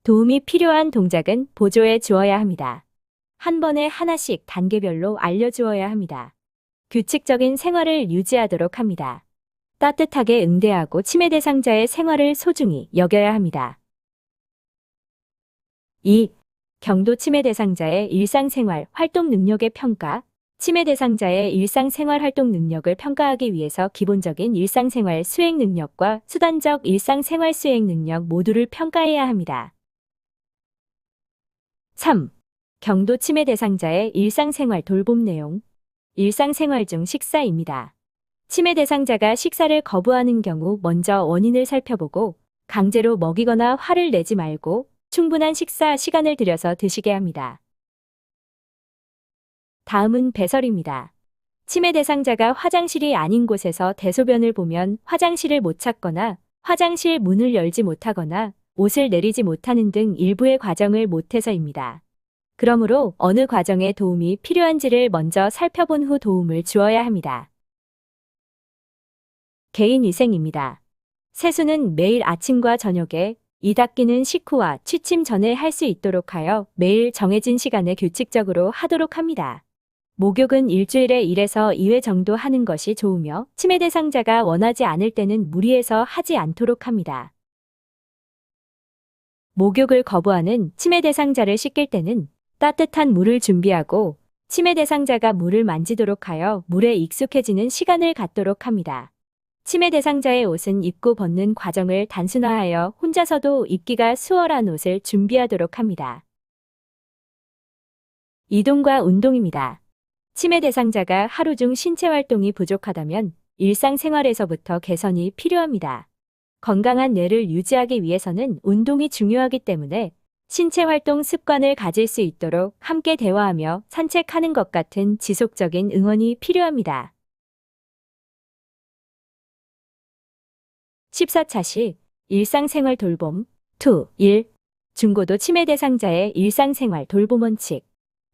도움이 필요한 동작은 보조해 주어야 합니다. 한 번에 하나씩 단계별로 알려주어야 합니다. 규칙적인 생활을 유지하도록 합니다. 따뜻하게 응대하고 치매 대상자의 생활을 소중히 여겨야 합니다. 2. 경도 치매 대상자의 일상생활 활동 능력의 평가. 치매 대상자의 일상생활 활동 능력을 평가하기 위해서 기본적인 일상생활 수행 능력과 수단적 일상생활 수행 능력 모두를 평가해야 합니다. 3. 경도 치매 대상자의 일상생활 돌봄 내용. 일상생활 중 식사입니다. 치매 대상자가 식사를 거부하는 경우 먼저 원인을 살펴보고 강제로 먹이거나 화를 내지 말고 충분한 식사 시간을 들여서 드시게 합니다. 다음은 배설입니다. 치매 대상자가 화장실이 아닌 곳에서 대소변을 보면 화장실을 못 찾거나 화장실 문을 열지 못하거나 옷을 내리지 못하는 등 일부의 과정을 못해서입니다. 그러므로 어느 과정에 도움이 필요한지를 먼저 살펴본 후 도움을 주어야 합니다. 개인위생입니다. 세수는 매일 아침과 저녁에, 이 닦기는 식후와 취침 전에 할 수 있도록 하여 매일 정해진 시간에 규칙적으로 하도록 합니다. 목욕은 일주일에 1에서 2회 정도 하는 것이 좋으며 치매 대상자가 원하지 않을 때는 무리해서 하지 않도록 합니다. 목욕을 거부하는 치매 대상자를 씻길 때는 따뜻한 물을 준비하고 치매 대상자가 물을 만지도록 하여 물에 익숙해지는 시간을 갖도록 합니다. 치매 대상자의 옷은 입고 벗는 과정을 단순화하여 혼자서도 입기가 수월한 옷을 준비하도록 합니다. 이동과 운동입니다. 치매 대상자가 하루 중 신체 활동이 부족하다면 일상생활에서부터 개선이 필요합니다. 건강한 뇌를 유지하기 위해서는 운동이 중요하기 때문에 신체 활동 습관을 가질 수 있도록 함께 대화하며 산책하는 것 같은 지속적인 응원이 필요합니다. 14차시 일상생활 돌봄 1. 중고도 치매 대상자의 일상생활 돌봄 원칙.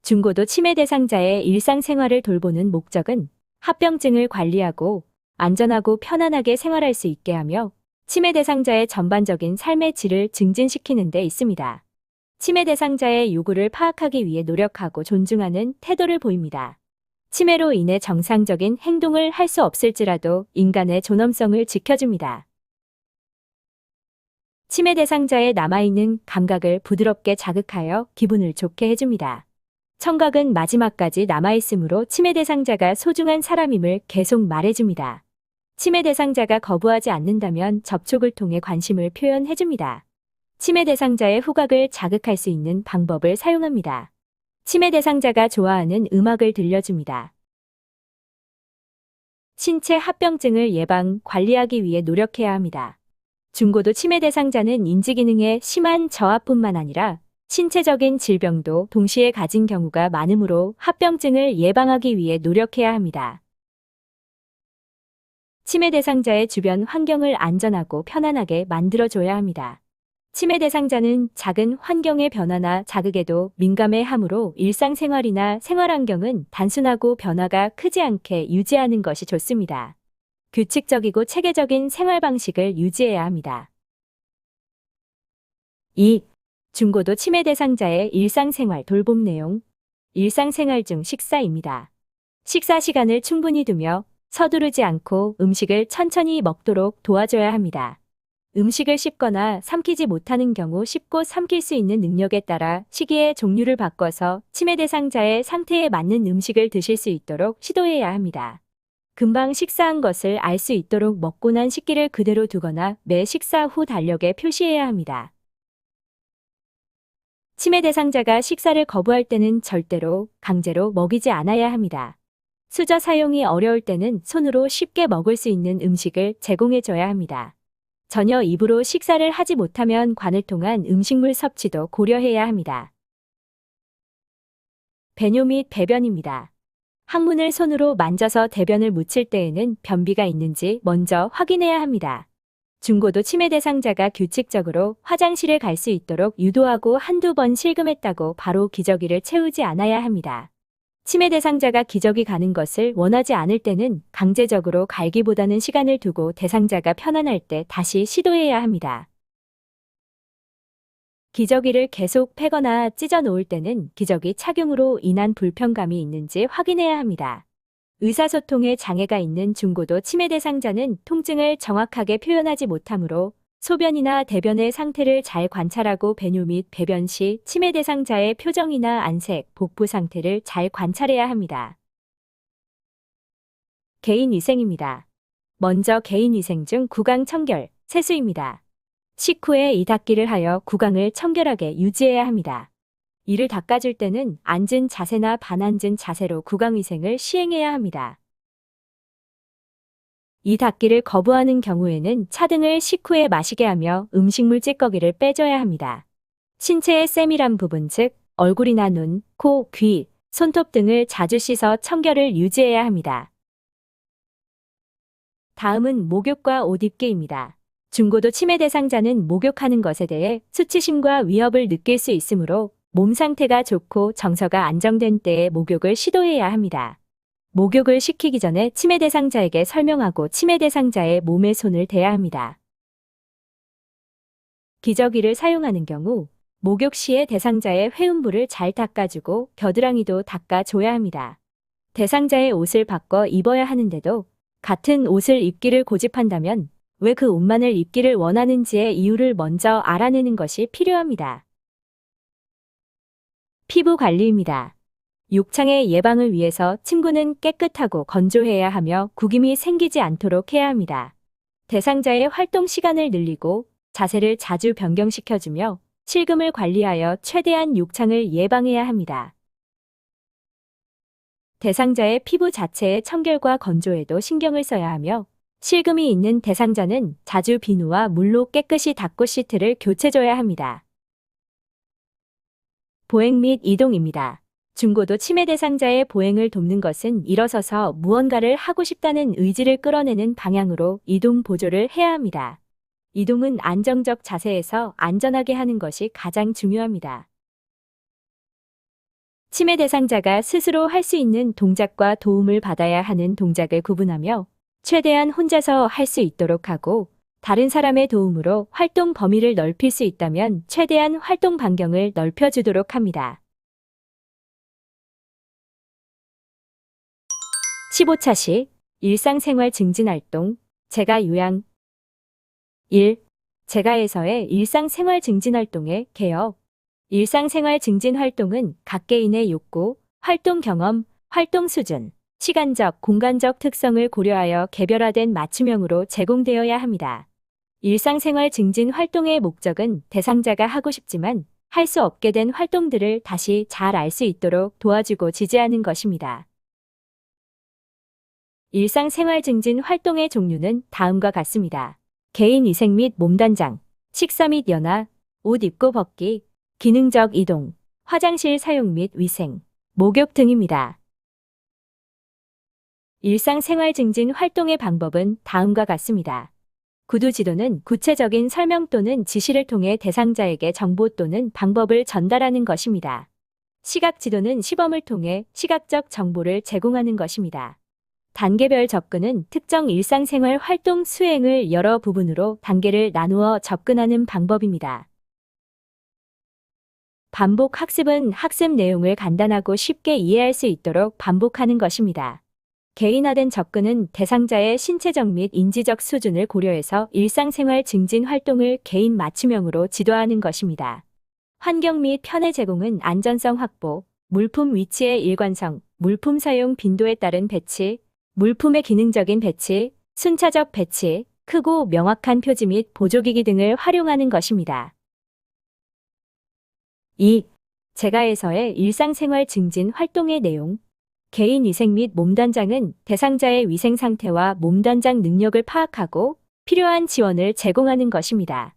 중고도 치매 대상자의 일상생활을 돌보는 목적은 합병증을 관리하고 안전하고 편안하게 생활할 수 있게 하며 치매 대상자의 전반적인 삶의 질을 증진시키는 데 있습니다. 치매 대상자의 요구를 파악하기 위해 노력하고 존중하는 태도를 보입니다. 치매로 인해 정상적인 행동을 할 수 없을지라도 인간의 존엄성을 지켜줍니다. 치매 대상자의 남아있는 감각을 부드럽게 자극하여 기분을 좋게 해줍니다. 청각은 마지막까지 남아있으므로 치매 대상자가 소중한 사람임을 계속 말해줍니다. 치매 대상자가 거부하지 않는다면 접촉을 통해 관심을 표현해줍니다. 치매 대상자의 후각을 자극할 수 있는 방법을 사용합니다. 치매 대상자가 좋아하는 음악을 들려줍니다. 신체 합병증을 예방, 관리하기 위해 노력해야 합니다. 중고도 치매 대상자는 인지기능의 심한 저하뿐만 아니라 신체적인 질병도 동시에 가진 경우가 많으므로 합병증을 예방하기 위해 노력해야 합니다. 치매 대상자의 주변 환경을 안전하고 편안하게 만들어줘야 합니다. 치매 대상자는 작은 환경의 변화나 자극에도 민감해 하므로 일상생활이나 생활환경은 단순하고 변화가 크지 않게 유지하는 것이 좋습니다. 규칙적이고 체계적인 생활 방식을 유지해야 합니다. 2. 중고도 치매 대상자의 일상생활 돌봄 내용. 일상생활 중 식사입니다. 식사 시간을 충분히 두며 서두르지 않고 음식을 천천히 먹도록 도와줘야 합니다. 음식을 씹거나 삼키지 못하는 경우 씹고 삼킬 수 있는 능력에 따라 시기의 종류를 바꿔서 치매 대상자의 상태에 맞는 음식을 드실 수 있도록 시도해야 합니다. 금방 식사한 것을 알 수 있도록 먹고 난 식기를 그대로 두거나 매 식사 후 달력에 표시해야 합니다. 치매 대상자가 식사를 거부할 때는 절대로 강제로 먹이지 않아야 합니다. 수저 사용이 어려울 때는 손으로 쉽게 먹을 수 있는 음식을 제공해줘야 합니다. 전혀 입으로 식사를 하지 못하면 관을 통한 음식물 섭취도 고려해야 합니다. 배뇨 및 배변입니다. 항문을 손으로 만져서 대변을 묻힐 때에는 변비가 있는지 먼저 확인해야 합니다. 중고도 치매 대상자가 규칙적으로 화장실을 갈 수 있도록 유도하고 한두 번 실금했다고 바로 기저귀를 채우지 않아야 합니다. 치매 대상자가 기저귀 가는 것을 원하지 않을 때는 강제적으로 갈기보다는 시간을 두고 대상자가 편안할 때 다시 시도해야 합니다. 기저귀를 계속 패거나 찢어 놓을 때는 기저귀 착용으로 인한 불편감이 있는지 확인해야 합니다. 의사소통에 장애가 있는 중고도 치매 대상자는 통증을 정확하게 표현하지 못하므로 소변이나 대변의 상태를 잘 관찰하고 배뇨 및 배변 시 치매 대상자의 표정이나 안색, 복부 상태를 잘 관찰해야 합니다. 개인위생입니다. 먼저 개인위생 중 구강 청결, 세수입니다. 식후에 이 닦기를 하여 구강을 청결하게 유지해야 합니다. 이를 닦아줄 때는 앉은 자세나 반앉은 자세로 구강위생을 시행해야 합니다. 이 닦기를 거부하는 경우에는 차등을 식후에 마시게 하며 음식물 찌꺼기를 빼줘야 합니다. 신체의 세밀한 부분 즉 얼굴이나 눈, 코, 귀, 손톱 등을 자주 씻어 청결을 유지해야 합니다. 다음은 목욕과 옷 입기입니다. 중고도 치매 대상자는 목욕하는 것에 대해 수치심과 위협을 느낄 수 있으므로 몸 상태가 좋고 정서가 안정된 때에 목욕을 시도해야 합니다. 목욕을 시키기 전에 치매 대상자에게 설명하고 치매 대상자의 몸에 손을 대야 합니다. 기저귀를 사용하는 경우 목욕 시에 대상자의 회음부를 잘 닦아주고 겨드랑이도 닦아줘야 합니다. 대상자의 옷을 바꿔 입어야 하는데도 같은 옷을 입기를 고집한다면 왜 그 옷만을 입기를 원하는지의 이유를 먼저 알아내는 것이 필요합니다. 피부 관리입니다. 욕창의 예방을 위해서 침구는 깨끗하고 건조해야 하며 구김이 생기지 않도록 해야 합니다. 대상자의 활동 시간을 늘리고 자세를 자주 변경시켜주며 실금을 관리하여 최대한 욕창을 예방해야 합니다. 대상자의 피부 자체의 청결과 건조에도 신경을 써야 하며 실금이 있는 대상자는 자주 비누와 물로 깨끗이 닦고 시트를 교체줘야 합니다. 보행 및 이동입니다. 중고도 치매 대상자의 보행을 돕는 것은 일어서서 무언가를 하고 싶다는 의지를 끌어내는 방향으로 이동 보조를 해야 합니다. 이동은 안정적 자세에서 안전하게 하는 것이 가장 중요합니다. 치매 대상자가 스스로 할 수 있는 동작과 도움을 받아야 하는 동작을 구분하며 최대한 혼자서 할 수 있도록 하고 다른 사람의 도움으로 활동 범위를 넓힐 수 있다면 최대한 활동 반경을 넓혀주도록 합니다. 15차 시 일상생활 증진 활동, 제가 요약 1. 제가에서의 일상생활 증진 활동의 개혁. 일상생활 증진 활동은 각 개인의 욕구, 활동 경험, 활동 수준, 시간적, 공간적 특성을 고려하여 개별화된 맞춤형으로 제공되어야 합니다. 일상생활 증진 활동의 목적은 대상자가 하고 싶지만 할 수 없게 된 활동들을 다시 잘 알 수 있도록 도와주고 지지하는 것입니다. 일상생활 증진 활동의 종류는 다음과 같습니다. 개인 위생 및 몸단장, 식사 및 연화, 옷 입고 벗기, 기능적 이동, 화장실 사용 및 위생, 목욕 등입니다. 일상생활 증진 활동의 방법은 다음과 같습니다. 구두 지도는 구체적인 설명 또는 지시를 통해 대상자에게 정보 또는 방법을 전달하는 것입니다. 시각 지도는 시범을 통해 시각적 정보를 제공하는 것입니다. 단계별 접근은 특정 일상생활 활동 수행을 여러 부분으로 단계를 나누어 접근하는 방법입니다. 반복 학습은 학습 내용을 간단하고 쉽게 이해할 수 있도록 반복하는 것입니다. 개인화된 접근은 대상자의 신체적 및 인지적 수준을 고려해서 일상생활 증진 활동을 개인 맞춤형으로 지도하는 것입니다. 환경 및 편의 제공은 안전성 확보, 물품 위치의 일관성, 물품 사용 빈도에 따른 배치, 물품의 기능적인 배치, 순차적 배치, 크고 명확한 표지 및 보조기기 등을 활용하는 것입니다. 2. 제가에서의 일상생활 증진 활동의 내용. 개인 위생 및 몸단장은 대상자의 위생 상태와 몸단장 능력을 파악하고 필요한 지원을 제공하는 것입니다.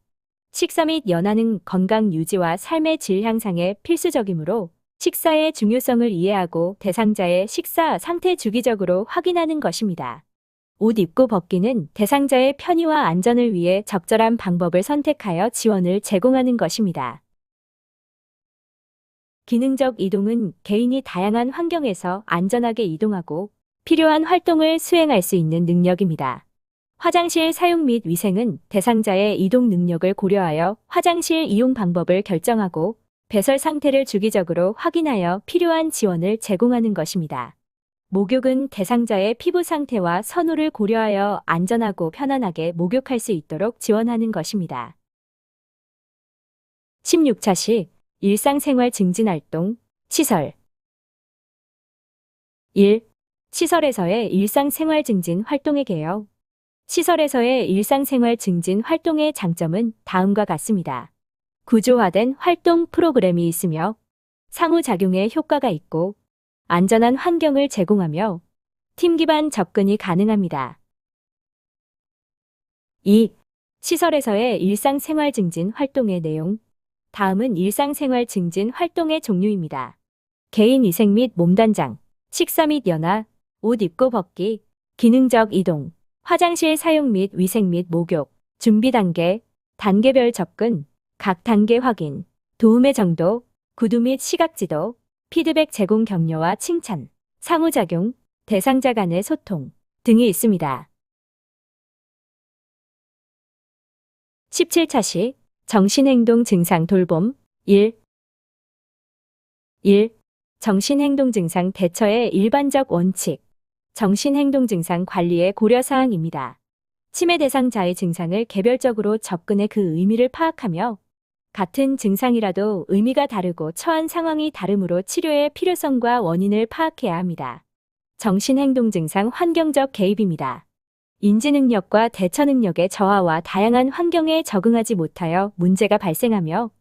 식사 및 연화는 건강 유지와 삶의 질 향상에 필수적이므로 식사의 중요성을 이해하고 대상자의 식사 상태 주기적으로 확인하는 것입니다. 옷 입고 벗기는 대상자의 편의와 안전을 위해 적절한 방법을 선택하여 지원을 제공하는 것입니다. 기능적 이동은 개인이 다양한 환경에서 안전하게 이동하고 필요한 활동을 수행할 수 있는 능력입니다. 화장실 사용 및 위생은 대상자의 이동 능력을 고려하여 화장실 이용 방법을 결정하고 배설 상태를 주기적으로 확인하여 필요한 지원을 제공하는 것입니다. 목욕은 대상자의 피부 상태와 선호를 고려하여 안전하고 편안하게 목욕할 수 있도록 지원하는 것입니다. 16차 시 일상생활 증진 활동, 시설. 1. 시설에서의 일상생활 증진 활동의 개혁. 시설에서의 일상생활 증진 활동의 장점은 다음과 같습니다. 구조화된 활동 프로그램이 있으며 상호작용에 효과가 있고 안전한 환경을 제공하며 팀 기반 접근이 가능합니다. 2. 시설에서의 일상생활 증진 활동의 내용. 다음은 일상생활 증진 활동의 종류입니다. 개인 위생 및 몸단장, 식사 및 연화, 옷 입고 벗기, 기능적 이동, 화장실 사용 및 위생 및 목욕, 준비 단계, 단계별 접근, 각 단계 확인, 도움의 정도, 구두 및 시각 지도, 피드백 제공 격려와 칭찬, 상호작용, 대상자 간의 소통 등이 있습니다. 17차 시 정신행동 증상 돌봄 1. 정신행동 증상 대처의 일반적 원칙. 정신행동 증상 관리의 고려사항입니다. 치매 대상자의 증상을 개별적으로 접근해 그 의미를 파악하며 같은 증상이라도 의미가 다르고 처한 상황이 다르므로 치료의 필요성과 원인을 파악해야 합니다. 정신행동 증상 환경적 개입입니다. 인지 능력과 대처 능력의 저하와 다양한 환경에 적응하지 못하여 문제가 발생하며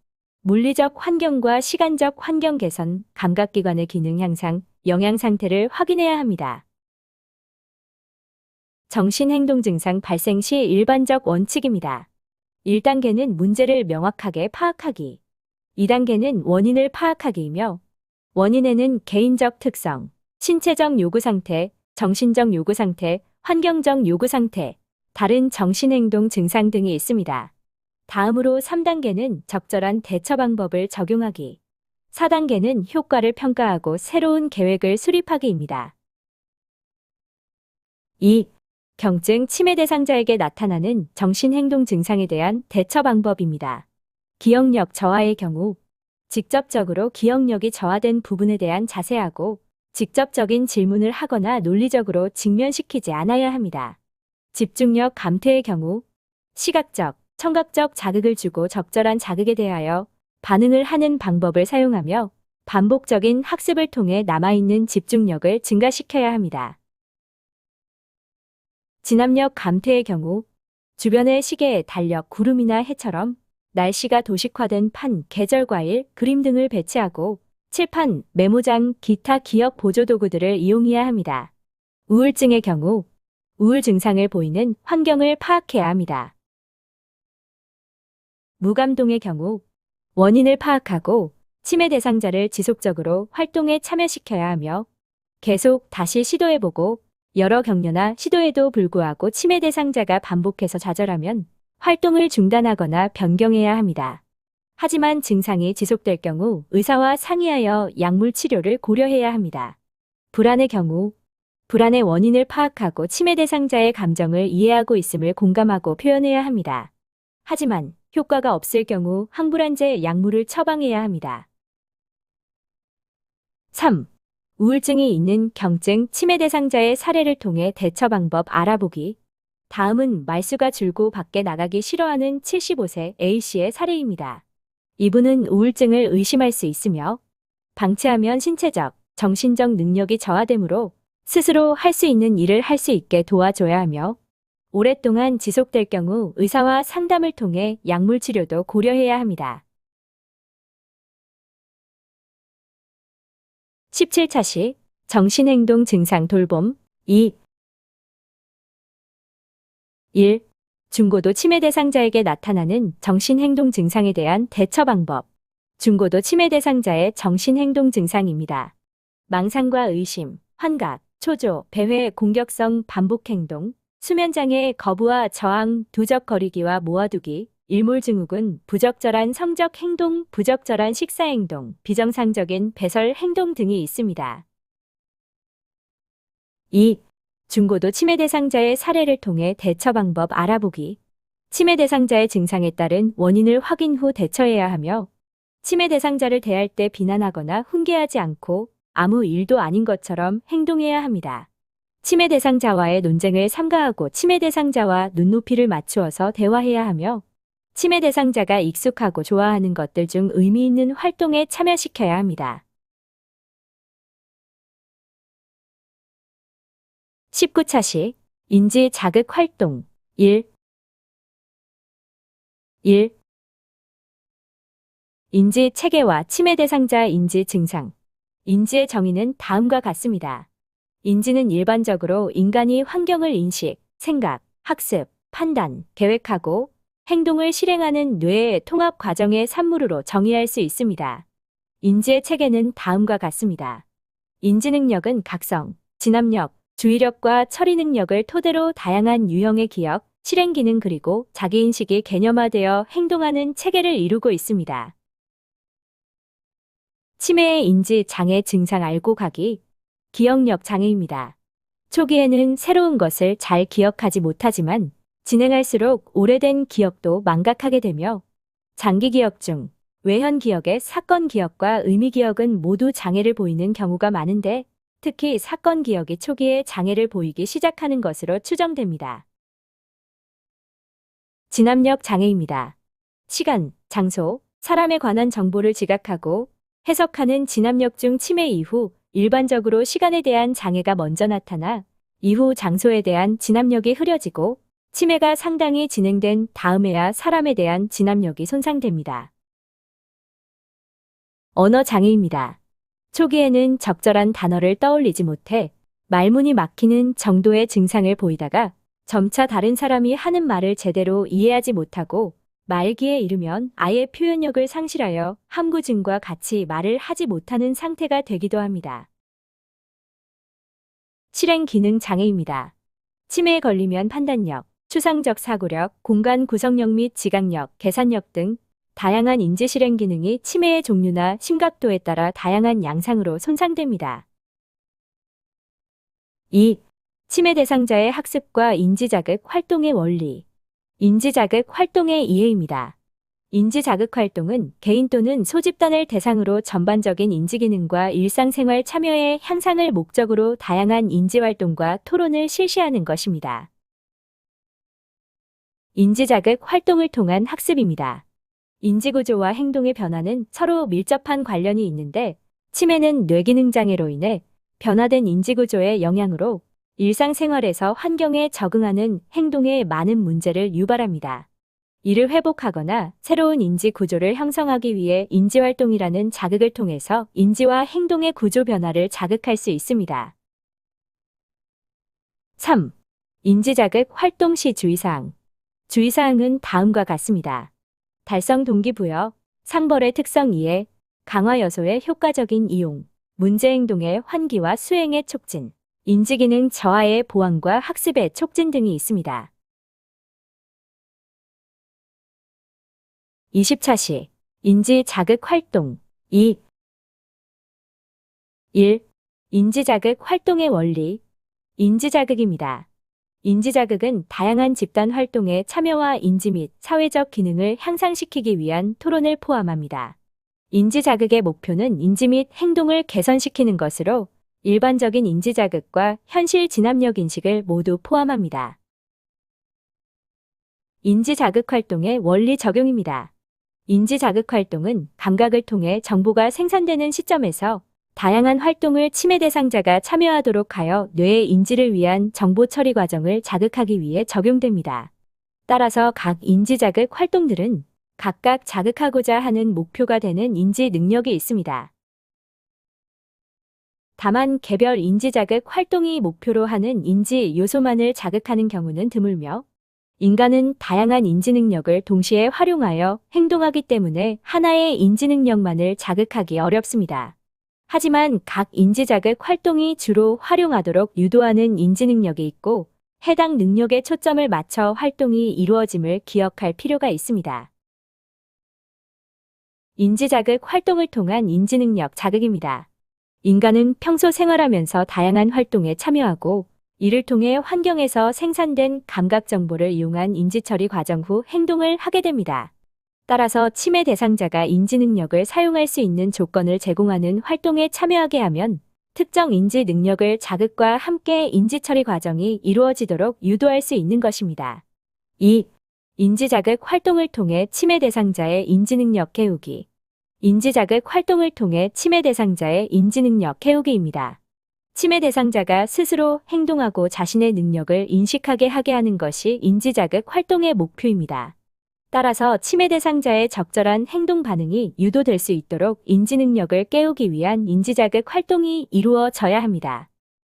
물리적 환경과 시간적 환경 개선, 감각기관의 기능 향상, 영양 상태를 확인해야 합니다. 정신행동 증상 발생 시 일반적 원칙입니다. 1단계는 문제를 명확하게 파악하기. 2단계는 원인을 파악하기이며, 원인에는 개인적 특성, 신체적 요구 상태, 정신적 요구 상태, 환경적 요구 상태, 다른 정신행동 증상 등이 있습니다. 다음으로 3단계는 적절한 대처 방법을 적용하기. 4단계는 효과를 평가하고 새로운 계획을 수립하기입니다. 2. 경증 치매 대상자에게 나타나는 정신행동 증상에 대한 대처 방법입니다. 기억력 저하의 경우 직접적으로 기억력이 저하된 부분에 대한 자세하고 직접적인 질문을 하거나 논리적으로 직면시키지 않아야 합니다. 집중력 감퇴의 경우 시각적, 청각적 자극을 주고 적절한 자극에 대하여 반응을 하는 방법을 사용하며 반복적인 학습을 통해 남아있는 집중력을 증가시켜야 합니다. 진압력 감퇴의 경우 주변의 시계, 달력, 구름이나 해처럼 날씨가 도식화된 판, 계절 과일, 그림 등을 배치하고 칠판, 메모장, 기타 기억 보조 도구들을 이용해야 합니다. 우울증의 경우 우울 증상을 보이는 환경을 파악해야 합니다. 무감동의 경우 원인을 파악하고 치매 대상자를 지속적으로 활동에 참여시켜야 하며 계속 다시 시도해보고 여러 격려나 시도에도 불구하고 치매 대상자가 반복해서 좌절하면 활동을 중단하거나 변경해야 합니다. 하지만 증상이 지속될 경우 의사와 상의하여 약물 치료를 고려해야 합니다. 불안의 경우 불안의 원인을 파악하고 치매 대상자의 감정을 이해하고 있음을 공감하고 표현해야 합니다. 하지만 효과가 없을 경우 항불안제 약물을 처방해야 합니다. 3. 우울증이 있는 경증 치매 대상자의 사례를 통해 대처 방법 알아보기. 다음은 말수가 줄고 밖에 나가기 싫어하는 75세 A씨의 사례입니다. 이분은 우울증을 의심할 수 있으며 방치하면 신체적, 정신적 능력이 저하되므로 스스로 할 수 있는 일을 할 수 있게 도와줘야 하며 오랫동안 지속될 경우 의사와 상담을 통해 약물 치료도 고려해야 합니다. 17차 시 정신행동 증상 돌봄 2. 1. 중고도 치매 대상자에게 나타나는 정신행동 증상에 대한 대처 방법. 중고도 치매 대상자의 정신행동 증상입니다. 망상과 의심, 환각, 초조, 배회, 공격성, 반복행동, 수면장애, 거부와 저항, 두적거리기와 모아두기, 일몰증후군, 부적절한 성적 행동, 부적절한 식사행동, 비정상적인 배설 행동 등이 있습니다. 2. 중고도 치매 대상자의 사례를 통해 대처 방법 알아보기. 치매 대상자의 증상에 따른 원인을 확인 후 대처해야 하며 치매 대상자를 대할 때 비난하거나 훈계하지 않고 아무 일도 아닌 것처럼 행동해야 합니다. 치매 대상자와의 논쟁을 삼가하고 치매 대상자와 눈높이를 맞추어서 대화해야 하며 치매 대상자가 익숙하고 좋아하는 것들 중 의미 있는 활동에 참여시켜야 합니다. 19차 시 인지 자극 활동 1. 1. 인지 체계와 치매 대상자 인지 증상. 인지의 정의는 다음과 같습니다. 인지는 일반적으로 인간이 환경을 인식, 생각, 학습, 판단, 계획하고 행동을 실행하는 뇌의 통합 과정의 산물으로 정의할 수 있습니다. 인지의 체계는 다음과 같습니다. 인지 능력은 각성, 진압력, 주의력과 처리 능력을 토대로 다양한 유형의 기억, 실행 기능 그리고 자기인식이 개념화되어 행동하는 체계를 이루고 있습니다. 치매의 인지 장애 증상 알고 가기. 기억력 장애입니다. 초기에는 새로운 것을 잘 기억하지 못하지만 진행할수록 오래된 기억도 망각하게 되며 장기 기억 중 외현 기억의 사건 기억과 의미 기억은 모두 장애를 보이는 경우가 많은데 특히 사건 기억이 초기에 장애를 보이기 시작하는 것으로 추정됩니다. 진압력 장애입니다. 시간, 장소, 사람에 관한 정보를 지각하고 해석하는 진압력 중 치매 이후 일반적으로 시간에 대한 장애가 먼저 나타나 이후 장소에 대한 진압력이 흐려지고 치매가 상당히 진행된 다음에야 사람에 대한 진압력이 손상됩니다. 언어 장애입니다. 초기에는 적절한 단어를 떠올리지 못해 말문이 막히는 정도의 증상을 보이다가 점차 다른 사람이 하는 말을 제대로 이해하지 못하고 말기에 이르면 아예 표현력을 상실하여 함구증과 같이 말을 하지 못하는 상태가 되기도 합니다. 실행 기능 장애입니다. 치매에 걸리면 판단력, 추상적 사고력, 공간 구성력 및 지각력, 계산력 등 다양한 인지 실행 기능이 치매의 종류나 심각도에 따라 다양한 양상으로 손상됩니다. 2. 치매 대상자의 학습과 인지자극 활동의 원리. 인지자극 활동의 이해입니다. 인지자극 활동은 개인 또는 소집단을 대상으로 전반적인 인지기능과 일상생활 참여의 향상을 목적으로 다양한 인지활동과 토론을 실시하는 것입니다. 인지자극 활동을 통한 학습입니다. 인지구조와 행동의 변화는 서로 밀접한 관련이 있는데 치매는 뇌기능장애로 인해 변화된 인지구조의 영향으로 일상생활에서 환경에 적응하는 행동에 많은 문제를 유발합니다. 이를 회복하거나 새로운 인지 구조를 형성하기 위해 인지활동이라는 자극을 통해서 인지와 행동의 구조 변화를 자극할 수 있습니다. 3. 인지자극 활동 시 주의사항. 주의사항은 다음과 같습니다. 달성 동기부여, 상벌의 특성 이해, 강화 요소의 효과적인 이용, 문제행동의 환기와 수행의 촉진, 인지기능 저하의 보완과 학습의 촉진 등이 있습니다. 20차 시 인지자극 활동 2. 1. 인지자극 활동의 원리. 인지자극입니다. 인지자극은 다양한 집단 활동의 참여와 인지 및 사회적 기능을 향상시키기 위한 토론을 포함합니다. 인지자극의 목표는 인지 및 행동을 개선시키는 것으로 일반적인 인지자극과 현실 진압력 인식을 모두 포함합니다. 인지자극 활동의 원리 적용입니다. 인지자극 활동은 감각을 통해 정보가 생산되는 시점에서 다양한 활동을 치매 대상자가 참여하도록 하여 뇌의 인지를 위한 정보 처리 과정을 자극하기 위해 적용됩니다. 따라서 각 인지자극 활동들은 각각 자극하고자 하는 목표가 되는 인지 능력이 있습니다. 다만 개별 인지자극 활동이 목표로 하는 인지 요소만을 자극하는 경우는 드물며 인간은 다양한 인지 능력을 동시에 활용하여 행동하기 때문에 하나의 인지 능력만을 자극하기 어렵습니다. 하지만 각 인지자극 활동이 주로 활용하도록 유도하는 인지 능력이 있고 해당 능력에 초점을 맞춰 활동이 이루어짐을 기억할 필요가 있습니다. 인지자극 활동을 통한 인지능력 자극입니다. 인간은 평소 생활하면서 다양한 활동에 참여하고 이를 통해 환경에서 생산된 감각 정보를 이용한 인지처리 과정 후 행동을 하게 됩니다. 따라서 치매 대상자가 인지능력을 사용할 수 있는 조건을 제공하는 활동에 참여하게 하면 특정 인지 능력을 자극과 함께 인지처리 과정이 이루어지도록 유도할 수 있는 것입니다. 2. 인지자극 활동을 통해 치매 대상자의 인지능력 키우기. 인지자극 활동을 통해 치매 대상자의 인지능력 키우기입니다. 치매 대상자가 스스로 행동하고 자신의 능력을 인식하게 하게 하는 것이 인지자극 활동의 목표입니다. 따라서 치매 대상자의 적절한 행동 반응이 유도될 수 있도록 인지능력을 깨우기 위한 인지자극 활동이 이루어져야 합니다.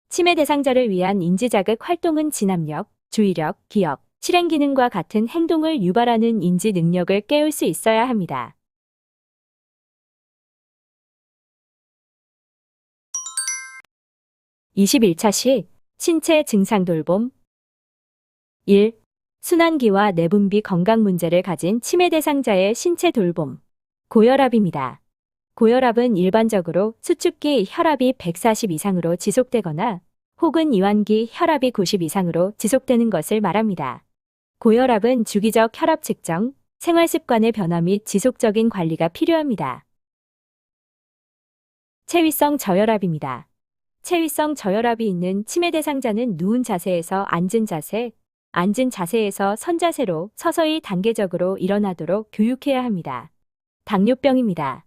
치매 대상자를 위한 인지자극 활동은 진압력, 주의력, 기억, 실행 기능과 같은 행동을 유발하는 인지 능력을 깨울 수 있어야 합니다. (21차) 시 신체 증상 돌봄. 1. 순환기와 내분비 건강 문제를 가진 치매 대상자의 신체 돌봄. 고혈압입니다. 고혈압은 일반적으로 수축기 혈압이 140 이상으로 지속되거나 혹은 이완기 혈압이 90 이상으로 지속되는 것을 말합니다. 고혈압은 주기적 혈압 측정, 생활습관의 변화 및 지속적인 관리가 필요합니다. 체위성 저혈압입니다. 체위성 저혈압이 있는 치매 대상자는 누운 자세에서 앉은 자세, 앉은 자세에서 선 자세로 서서히 단계적으로 일어나도록 교육해야 합니다. 당뇨병입니다.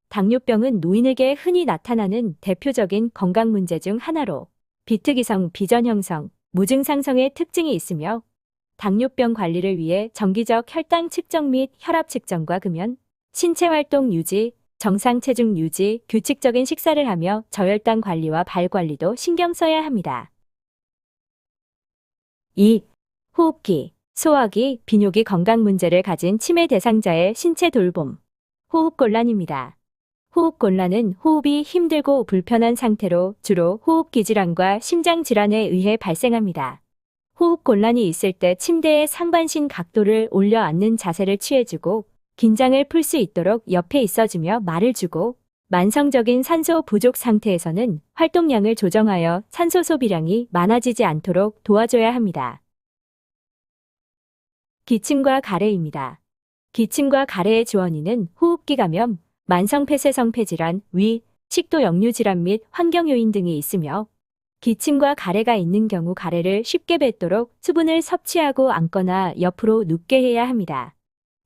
당뇨병은 노인에게 흔히 나타나는 대표적인 건강 문제 중 하나로 비특이성, 비전 형성, 무증상성의 특징이 있으며 당뇨병 관리를 위해 정기적 혈당 측정 및 혈압 측정과 금연, 신체 활동 유지, 정상 체중 유지, 규칙적인 식사를 하며 저혈당 관리와 발 관리도 신경 써야 합니다. 2. 호흡기, 소화기, 비뇨기 건강 문제를 가진 치매 대상자의 신체 돌봄. 호흡곤란입니다. 호흡곤란은 호흡이 힘들고 불편한 상태로 주로 호흡기 질환과 심장 질환에 의해 발생합니다. 호흡곤란이 있을 때 침대의 상반신 각도를 올려 앉는 자세를 취해주고 긴장을 풀 수 있도록 옆에 있어주며 말을 주고 만성적인 산소 부족 상태에서는 활동량을 조정하여 산소 소비량이 많아지지 않도록 도와줘야 합니다. 기침과 가래입니다. 기침과 가래의 주원인은 호흡기 감염, 만성 폐쇄성 폐질환, 위, 식도 역류 질환 및 환경 요인 등이 있으며 기침과 가래가 있는 경우 가래를 쉽게 뱉도록 수분을 섭취하고 앉거나 옆으로 눕게 해야 합니다.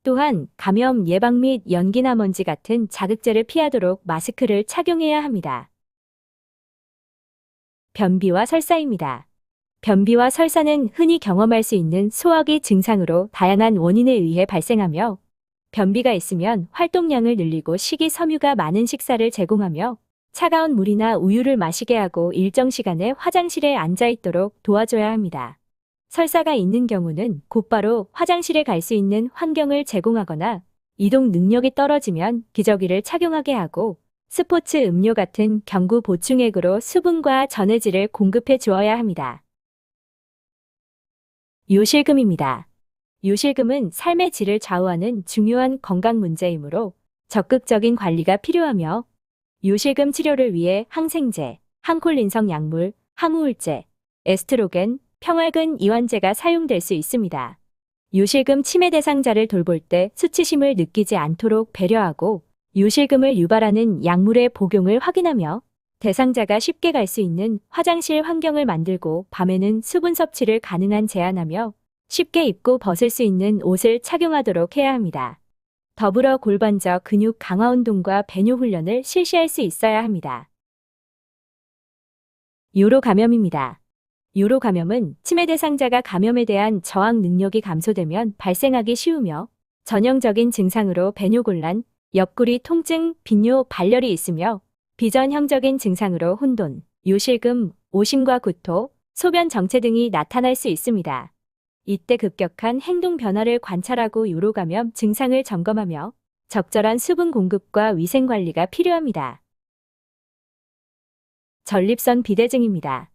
또한 감염 예방 및 연기나 먼지 같은 자극제를 피하도록 마스크를 착용해야 합니다. 변비와 설사입니다. 변비와 설사는 흔히 경험할 수 있는 소화기 증상으로 다양한 원인에 의해 발생하며 변비가 있으면 활동량을 늘리고 식이섬유가 많은 식사를 제공하며 차가운 물이나 우유를 마시게 하고 일정 시간에 화장실에 앉아 있도록 도와줘야 합니다. 설사가 있는 경우는 곧바로 화장실에 갈 수 있는 환경을 제공하거나 이동 능력이 떨어지면 기저귀를 착용하게 하고 스포츠 음료 같은 경구 보충액으로 수분과 전해질을 공급해 주어야 합니다. 요실금입니다. 요실금은 삶의 질을 좌우하는 중요한 건강 문제이므로 적극적인 관리가 필요하며 요실금 치료를 위해 항생제, 항콜린성 약물, 항우울제, 에스트로겐, 평활근 이완제가 사용될 수 있습니다. 요실금 치매 대상자를 돌볼 때 수치심을 느끼지 않도록 배려하고 요실금을 유발하는 약물의 복용을 확인하며 대상자가 쉽게 갈 수 있는 화장실 환경을 만들고 밤에는 수분 섭취를 가능한 제한하며 쉽게 입고 벗을 수 있는 옷을 착용하도록 해야 합니다. 더불어 골반저 근육 강화 운동과 배뇨 훈련을 실시할 수 있어야 합니다. 요로 감염입니다. 요로 감염은 치매 대상자가 감염에 대한 저항 능력이 감소되면 발생하기 쉬우며 전형적인 증상으로 배뇨곤란, 옆구리 통증, 빈뇨, 발열이 있으며 비전형적인 증상으로 혼돈, 요실금, 오심과 구토, 소변 정체 등이 나타날 수 있습니다. 이때 급격한 행동 변화를 관찰하고 요로 감염 증상을 점검하며 적절한 수분 공급과 위생 관리가 필요합니다. 전립선 비대증입니다.